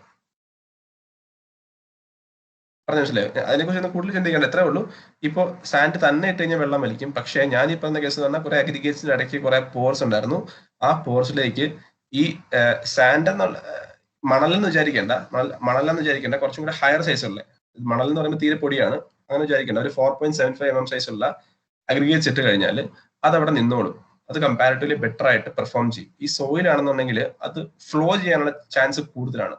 പറഞ്ഞ മനസ്സിലായോ? അതിനെക്കുറിച്ച് കൂടുതൽ ചിന്തിക്കേണ്ട, എത്രേ ഉള്ളൂ. ഇപ്പോൾ സാൻഡ് തന്നെ ഇട്ട് കഴിഞ്ഞാൽ വെള്ളം വലിക്കും. പക്ഷേ ഞാൻ ഈ പറഞ്ഞ കേസ് എന്ന് പറഞ്ഞാൽ കുറെ അഗ്രിഗേറ്റ്സിന്റെ ഇടയ്ക്ക് കുറെ പോർസ് ഉണ്ടായിരുന്നു. ആ പോർസിലേക്ക് ഈ സാൻഡ് എന്നുള്ള മണലെന്ന് വിചാരിക്കേണ്ട, മണലെന്ന് കുറച്ചും കൂടെ ഹയർ സൈസ് ഉള്ള മണൽ എന്ന് പറയുമ്പോൾ തീരെ പൊടിയാണ്, അങ്ങനെ വിചാരിക്കേണ്ട. ഒരു 4.75 mm സൈസ് ഉള്ള അഗ്രിഗേറ്റ്സ് ഇട്ട് കഴിഞ്ഞാൽ അത് അവിടെ നിന്നോളും. അത് കമ്പാരിറ്റീവ്ലി ബെറ്റർ ആയിട്ട് പെർഫോം ചെയ്യും. ഈ സോയിൽ ആണെന്നുണ്ടെങ്കിൽ അത് ഫ്ലോ ചെയ്യാനുള്ള ചാൻസ് കൂടുതലാണ്.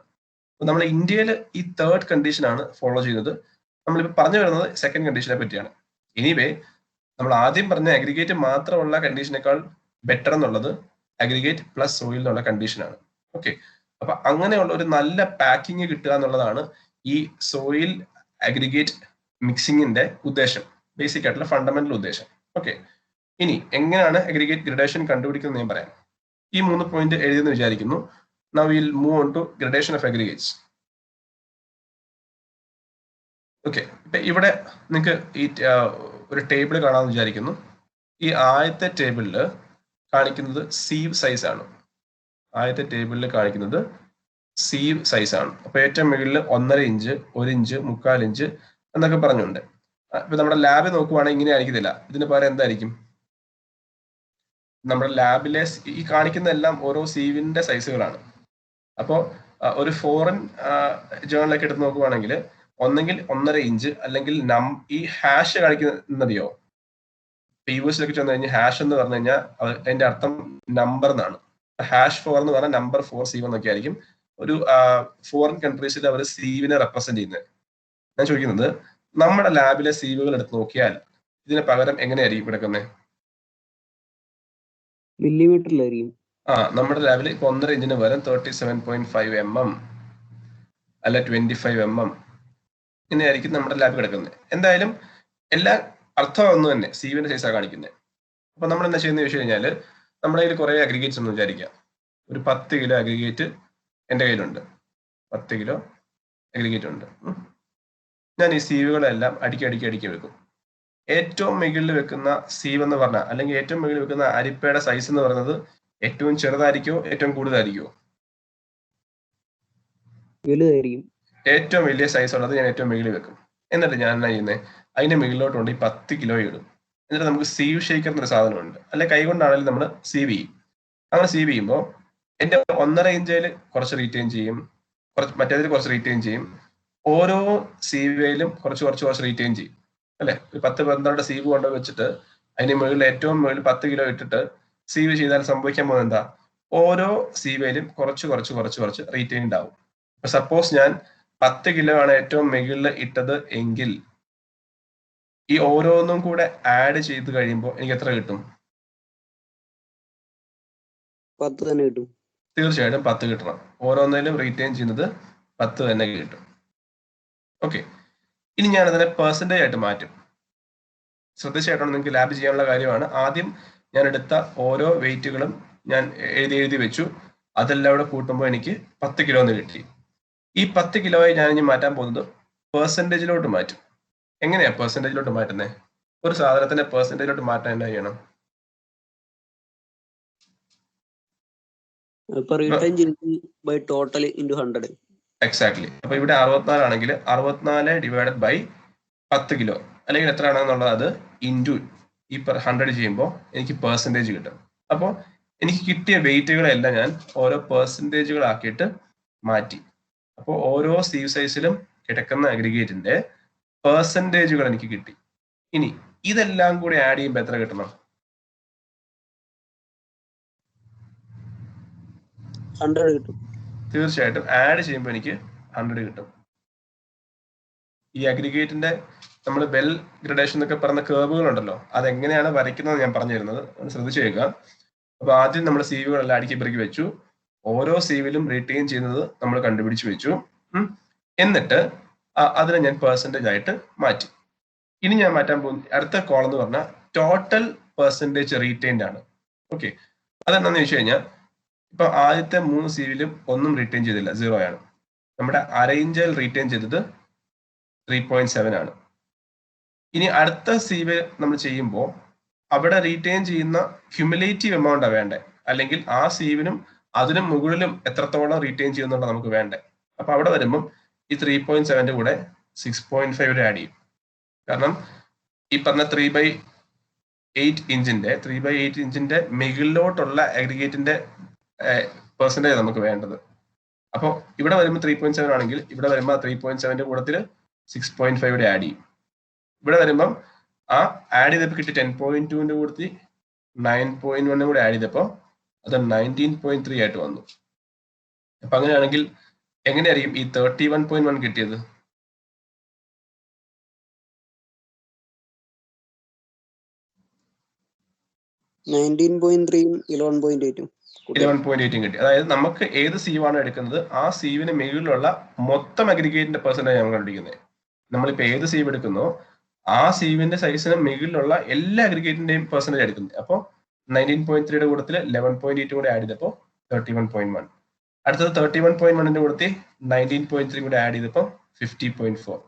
നമ്മൾ ഇന്ത്യയിൽ ഈ 3rd കണ്ടീഷൻ ആണ് ഫോളോ ചെയ്യുന്നത്. നമ്മളിപ്പോൾ പറഞ്ഞു വരുന്നത് 2nd കണ്ടീഷനെ പറ്റിയാണ്. എനിവേ നമ്മൾ ആദ്യം പറഞ്ഞ അഗ്രിഗേറ്റ് മാത്രമുള്ള കണ്ടീഷനേക്കാൾ ബെറ്റർ എന്നുള്ളത് അഗ്രിഗേറ്റ് പ്ലസ് സോയിൽ എന്നുള്ള കണ്ടീഷനാണ്. ഓക്കെ, അപ്പൊ അങ്ങനെയുള്ള ഒരു നല്ല പാക്കിങ് കിട്ടുക എന്നുള്ളതാണ് ഈ സോയിൽ അഗ്രിഗേറ്റ് മിക്സിങ്ങിന്റെ ഉദ്ദേശം, ബേസിക് ആയിട്ടുള്ള ഫണ്ടമെന്റൽ ഉദ്ദേശം. ഓക്കെ, ഇനി എങ്ങനെയാണ് അഗ്രിഗേറ്റ് ഗ്രഡേഷൻ കണ്ടുപിടിക്കുന്നത് ഞാൻ പറയാം. ഈ 3 പോയിന്റ് എഴുതിയെന്ന് വിചാരിക്കുന്നു. Now we'll move on to gradation of aggregates. Okay, ഇപ്പൊ ഇവിടെ നിങ്ങൾക്ക് ഈ ഒരു ടേബിൾ കാണാമെന്ന് വിചാരിക്കുന്നു. ഈ ആദ്യത്തെ ടേബിളിൽ കാണിക്കുന്നത് സീവ് സൈസ് ആണ്. ആദ്യത്തെ ടേബിളിൽ കാണിക്കുന്നത് സീവ് സൈസ് ആണ്. അപ്പൊ ഏറ്റവും മുകളിൽ 1.5 ഇഞ്ച്, 1 ഇഞ്ച്, 3/4 ഇഞ്ച് എന്നൊക്കെ പറഞ്ഞുണ്ട്. ഇപ്പൊ നമ്മുടെ ലാബിൽ നോക്കുവാണെങ്കിൽ ഇങ്ങനെ ആയിരിക്കത്തില്ല. ഇതിന് പകരം എന്തായിരിക്കും? നമ്മുടെ ലാബിലെ ഈ കാണിക്കുന്ന എല്ലാം ഓരോ സീവിന്റെ സൈസുകളാണ്. അപ്പോൾ ഒരു ഫോറിൻ ജേണലൊക്കെ എടുത്ത് നോക്കുവാണെങ്കിൽ ഒന്നെങ്കിൽ 1.5 ഇഞ്ച് അല്ലെങ്കിൽ ഈ ഹാഷ് കാണിക്കുന്നറിയോ? യൂഎസിലൊക്കെ ചെന്ന് കഴിഞ്ഞാൽ ഹാഷ് എന്ന് പറഞ്ഞു കഴിഞ്ഞാൽ അതിന്റെ അർത്ഥം നമ്പർ എന്നാണ്. #4 എന്ന് പറഞ്ഞാൽ നമ്പർ 4 സീവ് എന്നൊക്കെ ആയിരിക്കും. ഒരു ഫോറിൻ കൺട്രീസിൽ അവർ സീവിനെ റെപ്രസെന്റ് ചെയ്യുന്നത്. ഞാൻ ചോദിക്കുന്നത്, നമ്മുടെ ലാബിലെ സീവുകൾ എടുത്ത് നോക്കിയാൽ ഇതിന് പകരം എങ്ങനെയായിരിക്കും കിടക്കുന്നത്? മില്ലിമീറ്ററിലായിരിക്കും. നമ്മുടെ ലാബിൽ ഇപ്പൊ 1.5 ഇഞ്ചിന് പകരം 37.5 mm അല്ല 25 mm ഇങ്ങനെയായിരിക്കും നമ്മുടെ ലാബ് കിടക്കുന്നത്. എന്തായാലും എല്ലാ അർത്ഥം ഒന്നും തന്നെ, സീവിന്റെ സൈസാണ് കാണിക്കുന്നത്. അപ്പൊ നമ്മൾ എന്താ ചെയ്യുന്നത് ചോദിച്ചു കഴിഞ്ഞാൽ, നമ്മുടെ കയ്യിൽ കുറെ അഗ്രിഗേറ്റ്സ് ഒന്ന് വിചാരിക്കാം. ഒരു 10 കിലോ അഗ്രിഗേറ്റ് എൻ്റെ കയ്യിലുണ്ട്. 10 കിലോ അഗ്രിഗേറ്റ് ഉണ്ട്. ഞാൻ ഈ സീവുകളെല്ലാം അടുക്കി വെക്കും. ഏറ്റവും മുകളിൽ വെക്കുന്ന സീവ് എന്ന് പറഞ്ഞാൽ, അല്ലെങ്കിൽ ഏറ്റവും മുകളിൽ വെക്കുന്ന അരിപ്പയുടെ സൈസ് എന്ന് പറയുന്നത് ഏറ്റവും ചെറുതായിരിക്കോ ഏറ്റവും കൂടുതലായിരിക്കോ? വലുതായിരിക്കും. ഏറ്റവും വലിയ സൈസ് ഉള്ളത് ഞാൻ ഏറ്റവും മുകളിൽ വെക്കും. എന്നിട്ട് ഞാൻ എന്നാ ചെയ്യുന്നത്, അതിന്റെ മുകളിലോട്ടുണ്ട് ഈ 10 കിലോ ഇടും. എന്നിട്ട് നമുക്ക് സീവ് ഷേക്കർ എന്നൊരു സാധനമുണ്ട്, അല്ലെ കൈ കൊണ്ടാണെങ്കിലും നമ്മൾ സീവ് ചെയ്യും. അങ്ങനെ സീവ് ചെയ്യുമ്പോൾ എന്റെ 1.5 ഇഞ്ചിൽ കുറച്ച് റീറ്റെയിൻ ചെയ്യും, മറ്റേതിൽ കുറച്ച് റീറ്റെയിൻ ചെയ്യും. ഓരോ സീവയിലും കുറച്ച് റീറ്റെയിൻ ചെയ്യും, അല്ലെ? ഒരു 10-12 സീവ് കൊണ്ട് വെച്ചിട്ട് അതിന് മുകളിൽ ഏറ്റവും മുകളിൽ 10 കിലോ ഇട്ടിട്ട് സീവ് ചെയ്താൽ സംഭവിക്കാൻ പോകുന്നത് എന്താ? ഓരോ സീവയിലും കുറച്ച് റീറ്റെയിൻഡ് ആവും. ഇപ്പൊ സപ്പോസ് ഞാൻ 10 കിലോ ആണ് ഏറ്റവും മുകളിൽ ഇട്ടത് എങ്കിൽ ഈ ഓരോന്നും കൂടെ ആഡ് ചെയ്ത് കഴിയുമ്പോൾ എനിക്ക് എത്ര കിട്ടും? 10 തന്നെ കിട്ടും. തീർച്ചയായിട്ടും 10 കിട്ടണം. ഓരോന്നിലും റീറ്റെയിൻ ചെയ്യുന്നത് 10 തന്നെ കിട്ടും. ഓക്കെ, ഇനി ഞാൻ അതിനെ പെർസെൻറ്റേജ് ആയിട്ട് മാറ്റും. ശ്രദ്ധിച്ചായിട്ടാണ്, നിങ്ങൾക്ക് ലാബ് ചെയ്യാനുള്ള കാര്യമാണ്. ആദ്യം ഞാൻ എടുത്ത ഓരോ വെയിറ്റുകളും ഞാൻ എഴുതി വെച്ചു. അതെല്ലാം കൂടെ കൂട്ടുമ്പോൾ എനിക്ക് 10 കിലോ എന്ന് കിട്ടി. ഈ 10 കിലോയെ ഞാൻ ഇനി മാറ്റാൻ പോകുന്നത് പെർസെൻറ്റേജിലോട്ട് മാറ്റും. എങ്ങനെയാ പെർസെൻറ്റേജിലോട്ട് മാറ്റുന്നത്? ഒരു സാധനത്തിന്റെ പെർസെൻറ്റേജിലോട്ട് മാറ്റാൻ എന്താ ചെയ്യണം? ഇപ്പൊ റിട്ടേൺ ചെയ്ത് ബൈ ടോട്ടൽ ഇൻറ്റു 100. എക്സാക്ട്ലി. അപ്പൊ ഇവിടെ 64 ആണെങ്കിൽ 64 ഡിവൈഡഡ് ബൈ 10 കിലോ അല്ലെങ്കിൽ എത്ര ആണെന്നുള്ളത് അത് ഇൻറ്റു ഈ 100 ചെയ്യുമ്പോൾ എനിക്ക് പെർസെൻറ്റേജ് കിട്ടും. അപ്പോൾ എനിക്ക് കിട്ടിയ വെയിറ്റുകളെല്ലാം ഞാൻ ഓരോ പെർസെൻറ്റേജുകളാക്കിയിട്ട് മാറ്റി. അപ്പോൾ ഓരോ സീവ് സൈസിലും കിടക്കുന്ന അഗ്രിഗേറ്റിന്റെ പെർസെൻറ്റേജുകൾ എനിക്ക് കിട്ടി. ഇനി ഇതെല്ലാം കൂടി ആഡ് ചെയ്യുമ്പോൾ എത്ര കിട്ടണം? 100 കിട്ടും. തീർച്ചയായിട്ടും ആഡ് ചെയ്യുമ്പോൾ എനിക്ക് 100 കിട്ടും. ഈ അഗ്രിഗേറ്റിന്റെ നമ്മൾ ബെൽ ഗ്രഡേഷൻ എന്നൊക്കെ പറയുന്ന കേർവുകൾ ഉണ്ടല്ലോ, അതെങ്ങനെയാണ് വരയ്ക്കുന്നത് ഞാൻ പറഞ്ഞു തരുന്നത്, ശ്രദ്ധിച്ചു കേൾക്കുക. അപ്പൊ ആദ്യം നമ്മൾ സീവുകളെല്ലാം അടുക്കി പെറുക്കി വെച്ചു. ഓരോ സീവിലും റീറ്റെയിൻ ചെയ്യുന്നത് നമ്മൾ കണ്ടുപിടിച്ച് വെച്ചു. എന്നിട്ട് അതിനെ ഞാൻ പെർസെൻറ്റേജ് ആയിട്ട് മാറ്റി. ഇനി ഞാൻ മാറ്റാൻ പോകുന്ന അടുത്ത കോളം എന്ന് പറഞ്ഞാൽ ടോട്ടൽ പെർസെൻറ്റേജ് റീറ്റെയിൻഡ് ആണ്. ഓക്കെ, അതെന്താണെന്ന് ചോദിച്ചു കഴിഞ്ഞാൽ ഇപ്പൊ ആദ്യത്തെ 3 സീവിലും ഒന്നും റീറ്റെയിൻ ചെയ്തില്ല, 0 ആണ്. നമ്മുടെ അറേഞ്ചിൽ റീറ്റെയിൻ ചെയ്തത് 3.7 ആണ്. ഇനി അടുത്ത സീവ് നമ്മൾ ചെയ്യുമ്പോൾ അവിടെ റീറ്റെയിൻ ചെയ്യുന്ന ക്യുമുലേറ്റീവ് എമൗണ്ടാണ് വേണ്ടേ, അല്ലെങ്കിൽ ആ സീവിനും അതിനും മുകളിലും എത്രത്തോളം റീറ്റെയിൻ ചെയ്യുന്നുണ്ടോ നമുക്ക് വേണ്ടേ. അപ്പൊ അവിടെ വരുമ്പം ഈ 3.7ന്റെ കൂടെ 6.5 ആഡ് ചെയ്യും. കാരണം ഈ പറഞ്ഞ 3/8 ഇഞ്ചിന്റെ മുകളിലോട്ടുള്ള അഗ്രിഗേറ്റിന്റെ പെർസെൻറ്റേജ് നമുക്ക് വേണ്ടത്. അപ്പോൾ ഇവിടെ വരുമ്പോൾ 3.7 ആണെങ്കിൽ ഇവിടെ വരുമ്പോൾ 3.7ന്റെ കൂടത്തിൽ 6.5 ആഡ് ചെയ്യും. ഇവിടെ വരുമ്പം ആ ആഡ് ചെയ്തപ്പോൾ കിട്ടി 10.2ന്റെ കൂടത്തിൽ 9.1 കൂടെ ആഡ് ചെയ്തപ്പോൾ അത് 19.3 ആയിട്ട് വന്നു. അപ്പൊ അങ്ങനെയാണെങ്കിൽ എങ്ങനെയായിരിക്കും ഈ 31.1 കിട്ടിയത്? കിട്ടി. അതായത് നമുക്ക് ഏത് സീവാണ് എടുക്കുന്നത് ആ സീവിന് മുകളിലുള്ള മൊത്തം അഗ്രിഗേറ്റിന്റെ പെർസെൻറ്റേജ് നമ്മൾ കണ്ടുപിടിക്കുന്നത്. നമ്മളിപ്പോ ഏത് സീവ് എടുക്കുന്നോ ആ സീവിന്റെ സൈസിന് മുകളിലുള്ള എല്ലാ അഗ്രിഗേറ്റിന്റെയും പെർസെൻറ്റേജ് എടുക്കുന്നത്. അപ്പോൾ 19.3യുടെ കൂടത്തിൽ 11.8 കൂടെ ആഡ് ചെയ്തപ്പോൾ 31.1. അടുത്തത് 31.1ന്റെ കൂടത്തിൽ 19.3 കൂടെ ആഡ് ചെയ്തപ്പോൾ 50.4.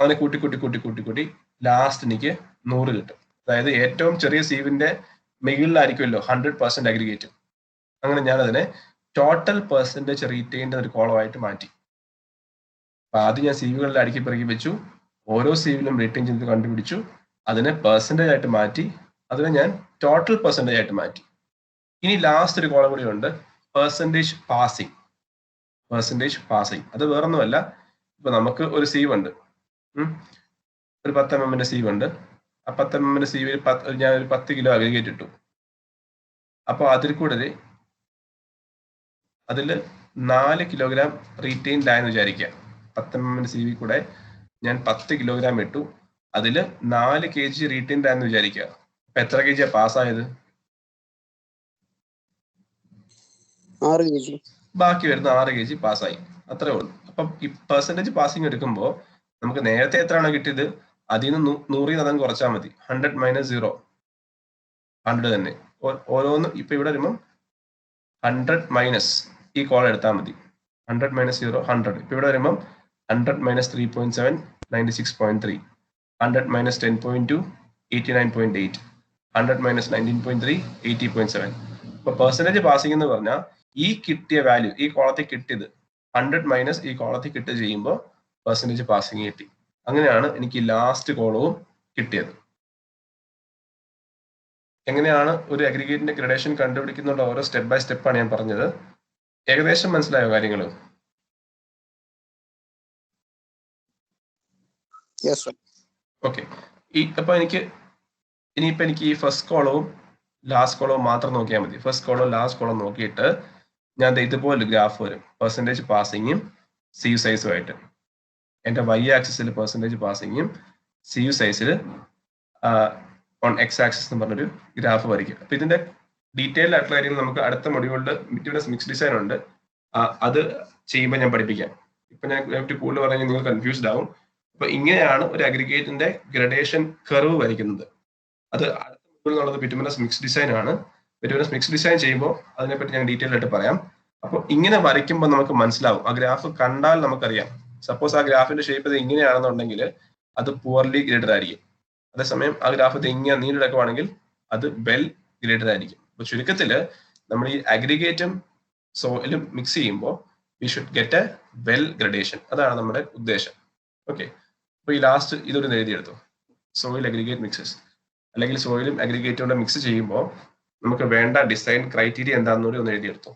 അങ്ങനെ കൂട്ടി ലാസ്റ്റ് എനിക്ക് 100 കിട്ടും. അതായത് ഏറ്റവും ചെറിയ സീവിന്റെ മുകളിലായിരിക്കുമല്ലോ 100% അഗ്രിഗേറ്റ്. അങ്ങനെ ഞാൻ അതിനെ ടോട്ടൽ പെർസെൻറ്റേജ് റീറ്റെയിൻ്റെ ഒരു കോളമായിട്ട് മാറ്റി. അപ്പൊ ആദ്യം ഞാൻ സീവുകളിൽ അടുക്കി പെറുക്കി വെച്ചു, ഓരോ സീവിലും റീറ്റെയിൻ ചെയ്ത് കണ്ടുപിടിച്ചു, അതിനെ പെർസെൻറ്റേജ് ആയിട്ട് മാറ്റി, അതിനെ ഞാൻ ടോട്ടൽ പെർസെൻറ്റേജ് ആയിട്ട് മാറ്റി. ഇനി ലാസ്റ്റ് ഒരു കോളം കൂടി ഉണ്ട്, പെർസെൻറ്റേജ് പാസിംഗ്. അത് വേറൊന്നുമല്ല, ഇപ്പൊ നമുക്ക് ഒരു സീവ് ഉണ്ട്, ഒരു 10 mm സീവ് ഉണ്ട്. ആ 10 mm സീവിൽ ഞാൻ ഒരു 10 കിലോ അഗ്രിഗേറ്റ് ഇട്ടു. അപ്പോൾ അതിൽ കൂടെ അതിൽ 4 കിലോഗ്രാം റീറ്റെയിൻഡ് ആയെന്ന് വിചാരിക്കുക. 10 mm സീവി കൂടെ ഞാൻ 10 കിലോഗ്രാം ഇട്ടു, അതിൽ 4 kg റീറ്റെയിൻഡ് ആയെന്ന് വിചാരിക്കുക. അപ്പൊ എത്ര kg പാസ്സായത്? 6 kg. ബാക്കി വരുന്ന 6 kg പാസ്സായി, അത്രേ ഉള്ളൂ. അപ്പം ഈ പെർസെൻറ്റേജ് പാസിംഗ് എടുക്കുമ്പോൾ നമുക്ക് നേരത്തെ എത്രയാണോ കിട്ടിയത് അതിൽ നിന്ന് 100 അതങ്ങ് കുറച്ചാൽ മതി. 100 - 0 100 തന്നെ. ഓരോന്നും ഇപ്പൊ ഇവിടെ വരുമ്പോൾ 100 മൈനസ് ഈ കോളം എടുത്താൽ മതി. 100 - 0 100. ഇപ്പൊ ഇവിടെ വരുമ്പോൾ 100 - 3.7 96.3, 100 - 10.2 89.8, 100 - 19.3 80.7. ഇപ്പൊ പെർസെൻറ്റേജ് പാസിംഗ് എന്ന് പറഞ്ഞാൽ ഈ കിട്ടിയ വാല്യൂ, ഈ കോളത്തിൽ കിട്ടിയത് 100 മൈനസ് ഈ കോളത്തിൽ കിട്ടുക ചെയ്യുമ്പോൾ പെർസെൻറ്റേജ് പാസിംഗ് കിട്ടി. അങ്ങനെയാണ് എനിക്ക് ലാസ്റ്റ് കോളവും കിട്ടിയത്. എങ്ങനെയാണ് ഒരു അഗ്രിഗേറ്റിന്റെ ഗ്രഡേഷൻ കണ്ടുപിടിക്കുന്നുള്ള ഓരോ സ്റ്റെപ്പ് ബൈ സ്റ്റെപ്പാണ് ഞാൻ പറഞ്ഞത്. ഏകദേശം മനസ്സിലായോ കാര്യങ്ങൾ? ഓക്കെ. അപ്പൊ എനിക്ക് ഈ ഫസ്റ്റ് കോളവും ലാസ്റ്റ് കോളം മാത്രം നോക്കിയാൽ മതി. ഫസ്റ്റ് കോളം ലാസ്റ്റ് കോളം നോക്കിയിട്ട് ഞാൻ ഇതുപോലെ ഗ്രാഫ് വരും. പെർസെൻറ്റേജ് പാസിങ്ങും സീവ് സൈസും ആയിട്ട്. എൻ്റെ y ആക്സിസിൽ പെർസെൻറ്റേജ് പാസിങ്ങും സീവ് സൈസിൽ ഓൺ എക്സ് ആക്സിസ് എന്ന് പറഞ്ഞൊരു ഗ്രാഫ് വരയ്ക്കും. അപ്പൊ ഇതിന്റെ ഡീറ്റെയിൽഡ് ആയിട്ടുള്ള കാര്യങ്ങൾ നമുക്ക് അടുത്ത മൊഡ്യൂളിൽ മിറ്റുവിനസ് മിക്സ് ഡിസൈൻ ഉണ്ട്, അത് ചെയ്യുമ്പോൾ ഞാൻ പഠിപ്പിക്കാം. ഇപ്പൊ ഞാൻ കൂടുതൽ പറഞ്ഞാൽ നിങ്ങൾ കൺഫ്യൂസ്ഡ് ആവും. അപ്പൊ ഇങ്ങനെയാണ് ഒരു അഗ്രിഗേറ്റിന്റെ ഗ്രഡേഷൻ കർവ് വരയ്ക്കുന്നത്. അത് അടുത്ത മൊഡ്യൂളിൽ ഉള്ളത് ബിറ്റുമിനസ് മിക്സ് ഡിസൈൻ ആണ്. ബിറ്റുമിനസ് മിക്സ് ഡിസൈൻ ചെയ്യുമ്പോൾ അതിനെപ്പറ്റി ഞാൻ ഡീറ്റെയിൽ ആയിട്ട് പറയാം. അപ്പോൾ ഇങ്ങനെ വരയ്ക്കുമ്പോൾ നമുക്ക് മനസ്സിലാവും, ആ ഗ്രാഫ് കണ്ടാൽ നമുക്കറിയാം. സപ്പോസ് ആ ഗ്രാഫിന്റെ ഷേപ്പ് ഇത് ഇങ്ങനെയാണെന്നുണ്ടെങ്കിൽ അത് പുവർലി ഗ്രേഡഡ് ആയിരിക്കും. അതേസമയം ആ ഗ്രാഫ് ഇത് ഇങ്ങനെ നീണ്ടെടുക്കുവാണെങ്കിൽ അത് വെൽ ഗ്രേഡഡ് ആയിരിക്കും. അപ്പൊ ചുരുക്കത്തില് നമ്മൾ ഈ അഗ്രിഗേറ്റും സോയിലും മിക്സ് ചെയ്യുമ്പോൾ we should get A well gradation. അതാണ് നമ്മുടെ ഉദ്ദേശം. ഓക്കെ, അപ്പൊ ഈ ലാസ്റ്റ് ഇതൊരു എഴുതിയെടുത്തു, സോയിൽ അഗ്രിഗേറ്റ് മിക്സസ്, അല്ലെങ്കിൽ സോയിലും അഗ്രിഗേറ്റും കൂടെ മിക്സ് ചെയ്യുമ്പോൾ നമുക്ക് വേണ്ട ഡിസൈൻ ക്രൈറ്റീരിയ എന്താണെന്നൂടി ഒന്ന് എഴുതിയെടുത്തു.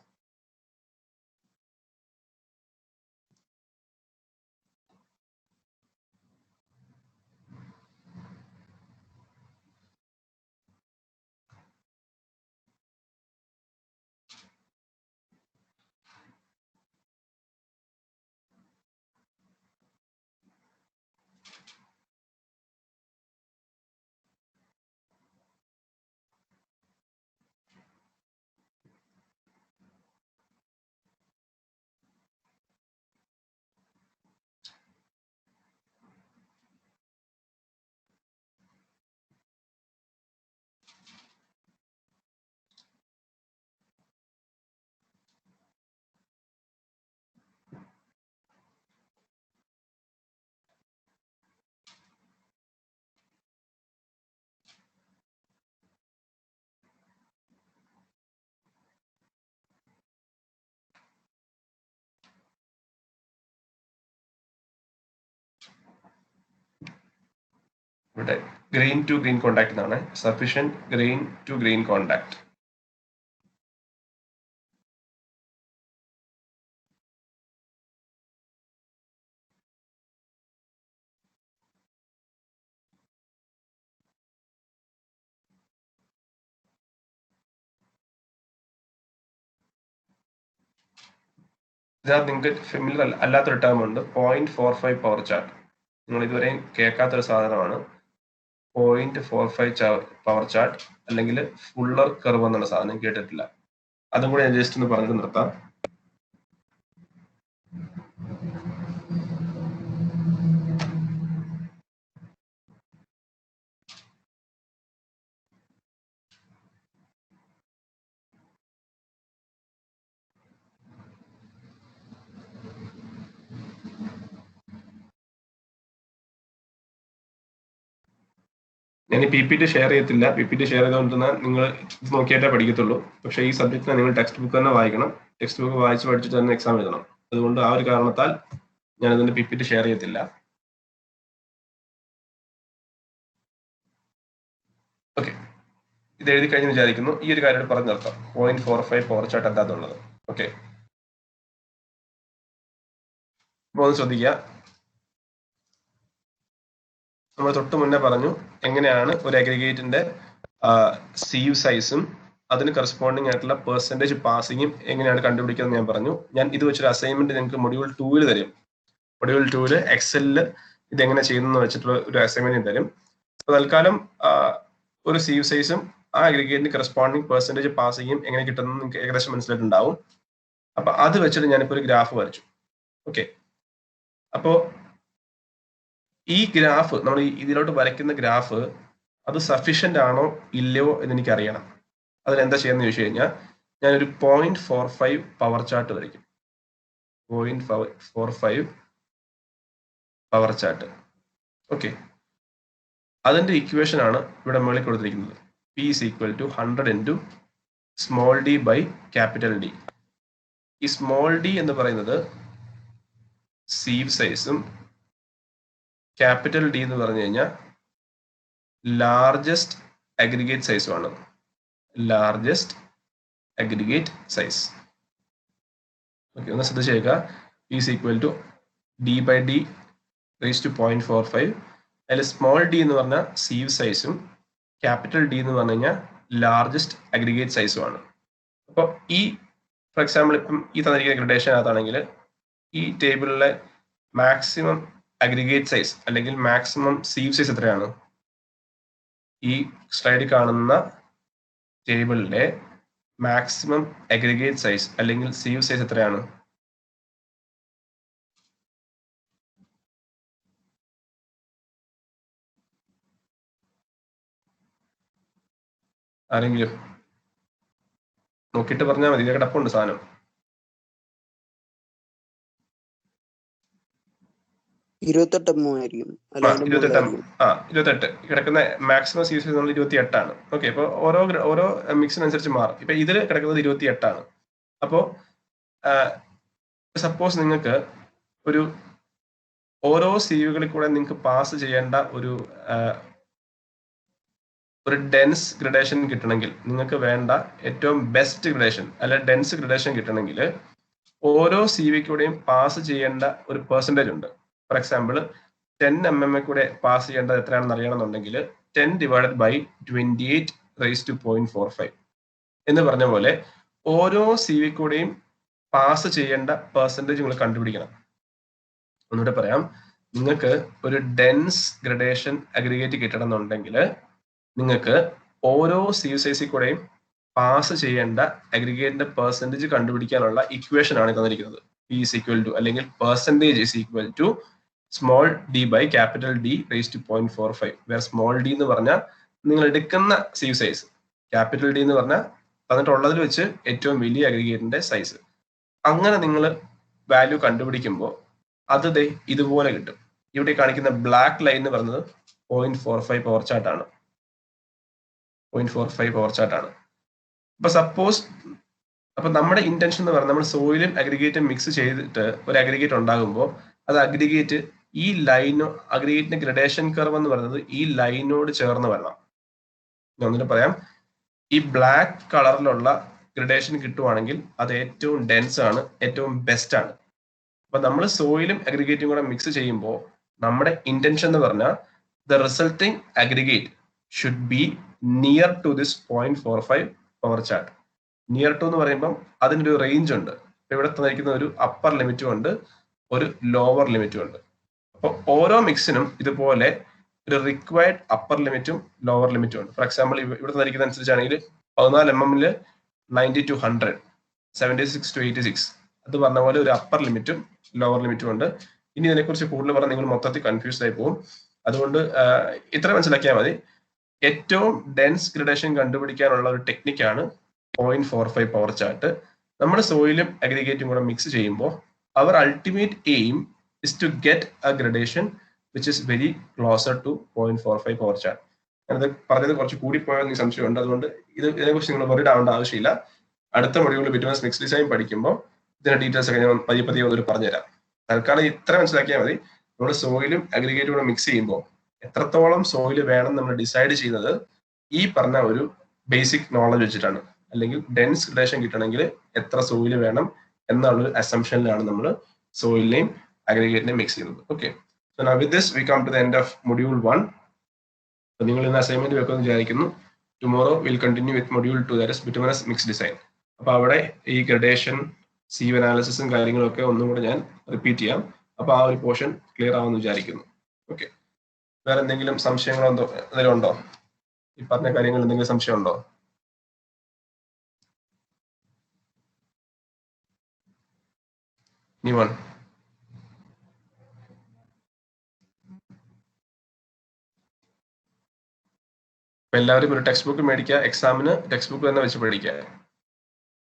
ഇവിടെ ഗ്രെയിൻ ടു ഗ്രീൻ കോണ്ടാക്ട് എന്നാണ്, sufficient grain to grain contact. ഇതിനകത്ത് നിങ്ങൾക്ക് ഫെമിലിയർ അല്ലാത്തൊരു ടേം ഉണ്ട്, 0.45 പവർ ചാർട്ട്. നിങ്ങൾ ഇതുവരെയും കേൾക്കാത്തൊരു സാധനമാണ് 0.45 പവർ ചാർട്ട്, അല്ലെങ്കിൽ ഫുള്ളർ കർവ് എന്നുള്ള സാധനം കേട്ടിട്ടില്ല. അതും കൂടെ ഞാൻ ജസ്റ്റ് ഒന്ന് പറഞ്ഞിട്ട് നിർത്താം. ഞാൻ ഈ PPT ഷെയർ ചെയ്യത്തില്ല. PPT ഷെയർ ചെയ്തുകൊണ്ടിരുന്നാൽ നിങ്ങൾ ഇത് നോക്കിയിട്ടേ പഠിക്കത്തുള്ളൂ. പക്ഷേ ഈ സബ്ജക്റ്റിനെ നിങ്ങൾ ടെക്സ്റ്റ് ബുക്ക് തന്നെ വായിക്കണം. ടെക്സ്റ്റ് ബുക്ക് വായിച്ച് പഠിച്ചിട്ട് തന്നെ എക്സാം എഴുതണം. അതുകൊണ്ട് ആ ഒരു കാരണത്താൽ ഞാൻ ഇതിന്റെ PPT ഷെയർ ചെയ്യത്തില്ല. ഓക്കെ, ഇത് എഴുതി കഴിഞ്ഞ് വിചാരിക്കുന്നു. ഈ ഒരു കാര്യം പറഞ്ഞു നിർത്താം, 0.45 പവർ ചാർട്ട് എന്താന്നുള്ളത്. ഓക്കെ, അപ്പോൾ ഒന്ന് ശ്രദ്ധിക്കുക. നമ്മൾ തൊട്ട് മുന്നേ പറഞ്ഞു എങ്ങനെയാണ് ഒരു അഗ്രിഗേറ്റിന്റെ സീവ് സൈസും അതിന് കറസ്പോണ്ടിങ് ആയിട്ടുള്ള പെർസെൻറ്റേജ് പാസിങ്ങും എങ്ങനെയാണ് കണ്ടുപിടിക്കുന്നത് ഞാൻ പറഞ്ഞു. ഞാൻ ഇത് വെച്ചൊരു അസൈൻമെന്റ് നിങ്ങൾക്ക് മൊഡ്യൂൾ 2 തരും. മൊഡ്യൂൾ 2 എക്സലിൽ ഇതെങ്ങനെ ചെയ്യുന്നു വെച്ചിട്ടുള്ള ഒരു അസൈൻമെന്റ് തരും. അപ്പോൾ തൽക്കാലം ഒരു സീവ് സൈസും ആ അഗ്രിഗേറ്റിന് കറസ്പോണ്ടിങ് പെർസെൻറ്റേജ് പാസിങ്ങും എങ്ങനെ കിട്ടുന്നത് നിങ്ങൾക്ക് ഏകദേശം മനസ്സിലായിട്ടുണ്ടാവും. അപ്പൊ അത് വെച്ചിട്ട് ഞാനിപ്പോൾ ഒരു ഗ്രാഫ് വരച്ചു. ഓക്കെ, അപ്പോ ഈ ഗ്രാഫ് നമ്മൾ ഇതിലോട്ട് വരയ്ക്കുന്ന ഗ്രാഫ് അത് സഫീഷ്യന്റ് ആണോ ഇല്ലയോ എന്ന് എനിക്ക് അറിയണം. അതിനെന്താ ചെയ്യുന്നത് ചോദിച്ചു കഴിഞ്ഞാൽ ഞാനൊരു 0.45 പവർ ചാർട്ട് വരയ്ക്കും. 0.45 പവർ ചാർട്ട്. ഓക്കെ, അതിന്റെ ഇക്വേഷൻ ആണ് ഇവിടെ മുകളിൽ കൊടുത്തിരിക്കുന്നത്. P is equal to 100 into small d by capital D. ഈ സ്മോൾ d എന്ന് പറയുന്നത് സീവ് സൈസും ക്യാപിറ്റൽ D എന്ന് പറഞ്ഞു കഴിഞ്ഞാൽ ലാർജസ്റ്റ് അഗ്രിഗേറ്റ് സൈസും ആണ്. Largest aggregate size. ഓക്കെ, ഒന്ന് ശ്രദ്ധിച്ചേക്കുക. P is equal to D by D raised to 0.45. അതിൽ സ്മോൾ d എന്ന് പറഞ്ഞാൽ സീവ് സൈസും ക്യാപിറ്റൽ D എന്ന് പറഞ്ഞു കഴിഞ്ഞാൽ ലാർജസ്റ്റ് അഗ്രിഗേറ്റ് സൈസുമാണ്. അപ്പോൾ ഈ ഫോർ എക്സാമ്പിൾ ഇപ്പം ഈ തന്നിരിക്കുന്ന ഗ്രഡേഷനകത്താണെങ്കിൽ ഈ ടേബിളിലെ മാക്സിമം അഗ്രിഗേറ്റ് സൈസ് അല്ലെങ്കിൽ മാക്സിമം സീവ് സൈസ് എത്രയാണ്? ഈ സ്ലൈഡിൽ കാണുന്ന ടേബിളിലെ മാക്സിമം അഗ്രിഗേറ്റ് സൈസ് അല്ലെങ്കിൽ സീവ് സൈസ് എത്രയാണ്? ആരെങ്കിലും നോക്കിയിട്ട് പറഞ്ഞാൽ മതി. ഇതിൽ കിടപ്പുണ്ട് സാധനം. 28 കിടക്കുന്ന മാക്സിമം സീവ് സൈസ് 28 ഓക്കെ. അപ്പൊ ഓരോ മിക്സിനനുസരിച്ച് മാറും. ഇപ്പൊ ഇതിൽ കിടക്കുന്നത് 28. അപ്പോ സപ്പോസ് നിങ്ങൾക്ക് ഒരു ഓരോ സീവുകളിൽ കൂടെ നിങ്ങൾക്ക് പാസ് ചെയ്യേണ്ട ഒരു ഡെൻസ് ഗ്രഡേഷൻ കിട്ടണമെങ്കിൽ, നിങ്ങൾക്ക് വേണ്ട ഏറ്റവും ബെസ്റ്റ് ഗ്രഡേഷൻ അല്ലെ ഡെൻസ് ഗ്രഡേഷൻ കിട്ടണമെങ്കിൽ ഓരോ സീവിക്കൂടെയും പാസ് ചെയ്യേണ്ട ഒരു പെർസെൻറ്റേജ് ഉണ്ട്. ഫോർ എക്സാമ്പിൾ 10 mm കൂടെ പാസ് ചെയ്യേണ്ടത് എത്രയാണെന്ന് അറിയണമെന്നുണ്ടെങ്കിൽ 10 ഡിവൈഡഡ് ബൈ 28⁻⁴5 എന്ന് പറഞ്ഞ പോലെ ഓരോ സീവിക്കൂടെയും പാസ് ചെയ്യേണ്ട പെർസെൻറ്റേജ് നിങ്ങൾ കണ്ടുപിടിക്കണം. ഒന്നുകൂടെ പറയാം, നിങ്ങൾക്ക് ഒരു ഡെൻസ് ഗ്രഡേഷൻ അഗ്രിഗേറ്റ് കിട്ടണമെന്നുണ്ടെങ്കിൽ നിങ്ങൾക്ക് ഓരോ സീവ് സൈസിൽ കൂടെയും പാസ് ചെയ്യേണ്ട അഗ്രിഗേറ്റിന്റെ പെർസെൻറ്റേജ് കണ്ടുപിടിക്കാനുള്ള ഇക്വേഷൻ ആണ് തന്നിരിക്കുന്നത്. P is equal to അല്ലെങ്കിൽ percentage is equal to small d by capital D raised to 0.45. വേറെ സ്മോൾ d എന്ന് പറഞ്ഞാൽ നിങ്ങൾ എടുക്കുന്ന സീവ് സൈസ്, ക്യാപിറ്റൽ D എന്ന് പറഞ്ഞാൽ തന്നിട്ടുള്ളതിൽ വെച്ച് ഏറ്റവും വലിയ അഗ്രിഗേറ്റിന്റെ സൈസ്. അങ്ങനെ നിങ്ങൾ വാല്യൂ കണ്ടുപിടിക്കുമ്പോൾ അത് ഇതുപോലെ കിട്ടും. ഇവിടെ കാണിക്കുന്ന ബ്ലാക്ക് ലൈൻ എന്ന് പറയുന്നത് 0.45 പവർ ചാർട്ടാണ്. 0.45 പവർ ചാർട്ടാണ്. അപ്പൊ സപ്പോസ് അപ്പൊ നമ്മുടെ ഇന്റൻഷൻ എന്ന് പറഞ്ഞാൽ നമ്മൾ സോയിലും അഗ്രിഗേറ്റും മിക്സ് ചെയ്തിട്ട് ഒരു അഗ്രിഗേറ്റ് ഉണ്ടാകുമ്പോൾ അത് അഗ്രിഗേറ്റ് ഈ ലൈനോ അഗ്രിഗേറ്റിന്റെ ഗ്രഡേഷൻ കർവ് എന്ന് പറയുന്നത് ഈ ലൈനോട് ചേർന്ന് വരണം. ഞാൻ ഒന്നിട്ട് പറയാം, ഈ ബ്ലാക്ക് കളറിലുള്ള ഗ്രഡേഷൻ കിട്ടുവാണെങ്കിൽ അത് ഏറ്റവും ഡെൻസ് ആണ്, ഏറ്റവും ബെസ്റ്റ് ആണ്. അപ്പൊ നമ്മൾ സോയിലും അഗ്രിഗേറ്റും കൂടെ മിക്സ് ചെയ്യുമ്പോൾ നമ്മുടെ ഇന്റൻഷൻ എന്ന് പറഞ്ഞാൽ the resulting aggregate should be near to this 0.45 power chart. Near to എന്ന് പറയുമ്പോൾ അതിനൊരു റേഞ്ച് ഉണ്ട്. ഇവിടെ തന്നിരിക്കുന്ന ഒരു അപ്പർ ലിമിറ്റും ഉണ്ട്, ഒരു ലോവർ ലിമിറ്റും ഉണ്ട്. അപ്പോൾ ഓരോ മിക്സിനും ഇതുപോലെ ഒരു റിക്വയർഡ് അപ്പർ ലിമിറ്റും ലോവർ ലിമിറ്റും ഉണ്ട്. ഫോർ എക്സാമ്പിൾ ഇവിടെ തന്നിരിക്കുന്ന അനുസരിച്ചാണെങ്കിൽ 14 mm 90 to 100, 76 to 86 അത് പറഞ്ഞ പോലെ ഒരു അപ്പർ ലിമിറ്റും ലോവർ ലിമിറ്റും ഉണ്ട്. ഇനി ഇതിനെക്കുറിച്ച് കൂടുതൽ പറഞ്ഞാൽ നിങ്ങൾ മൊത്തത്തിൽ കൺഫ്യൂസ്ഡ് ആയി പോകും. അതുകൊണ്ട് ഇത്ര മനസ്സിലാക്കിയാൽ മതി. ഏറ്റവും ഡെൻസ് ഗ്രഡേഷൻ കണ്ടുപിടിക്കാനുള്ള ഒരു ടെക്നിക്കാണ് 0.45 പവർ ചാർട്ട്. നമ്മൾ സോയിലും അഗ്രിഗേറ്റും കൂടെ മിക്സ് ചെയ്യുമ്പോൾ അവർ ultimate aim is to get a gradation which is very closer to 0.45 power chart. ഞാനത് പറഞ്ഞത് കുറച്ച് കൂടിപ്പോയെന്ന് സംശയമുണ്ട്. അതുകൊണ്ട് ഇതിനെക്കുറിച്ച് നിങ്ങൾ വറിഡ് ആവേണ്ട ആവശ്യമില്ല. അടുത്ത മൊഡ്യൂളിൽ ബിറ്റുമിനസ് മിക്സ് ഡിസൈൻ പഠിക്കുമ്പോൾ ഇതിന്റെ ഡീറ്റെയിൽസ് ഒക്കെ ഞാൻ പതിയെ ഒരു പറഞ്ഞുതരാം. തൽക്കാലം ഇത്ര മനസ്സിലാക്കിയാൽ മതി. നമ്മൾ സോയിലും അഗ്രിഗേറ്റും കൂടെ മിക്സ് ചെയ്യുമ്പോൾ എത്രത്തോളം സോയിൽ വേണം നമ്മൾ ഡിസൈഡ് ചെയ്യുന്നത് ഈ പറഞ്ഞ ഒരു ബേസിക് നോളജ് വെച്ചിട്ടാണ്. അല്ലെങ്കിൽ ഡെൻസ് ഗ്രഡേഷൻ കിട്ടണമെങ്കിൽ എത്ര സോയിൽ വേണം എന്നുള്ളൊരു അസംഷനിലാണ് നമ്മൾ സോയിലിനെയും അഗ്രിഗേറ്റിനെയും മിക്സ് ചെയ്യുന്നത്. Okay, so now with this we come to the end of module 1. നിങ്ങൾ ഇന്ന് അസൈൻമെന്റ് വെക്കുമെന്ന് വിചാരിക്കുന്നു. Tomorrow will continue with module 2, that is bituminous mix design. അപ്പൊ അവിടെ ഈ ഗ്രഡേഷൻ സീവ് അനാലിസിസും കാര്യങ്ങളൊക്കെ ഒന്നും കൂടെ ഞാൻ റിപ്പീറ്റ് ചെയ്യാം. അപ്പൊ ആ ഒരു പോർഷൻ ക്ലിയർ ആവുമെന്ന് വിചാരിക്കുന്നു. ഓക്കെ, വേറെ എന്തെങ്കിലും സംശയങ്ങളോ എന്തെങ്കിലും ഉണ്ടോ? ഈ പറഞ്ഞ കാര്യങ്ങൾ എന്തെങ്കിലും സംശയം ഉണ്ടോ? Anyone? എല്ലാവരും ഒരു ടെക്സ്റ്റ് ബുക്ക് മേടിക്കുക. എക്സാമിന് ടെക്സ്റ്റ് ബുക്ക് തന്നെ വെച്ച് പഠിക്കുക.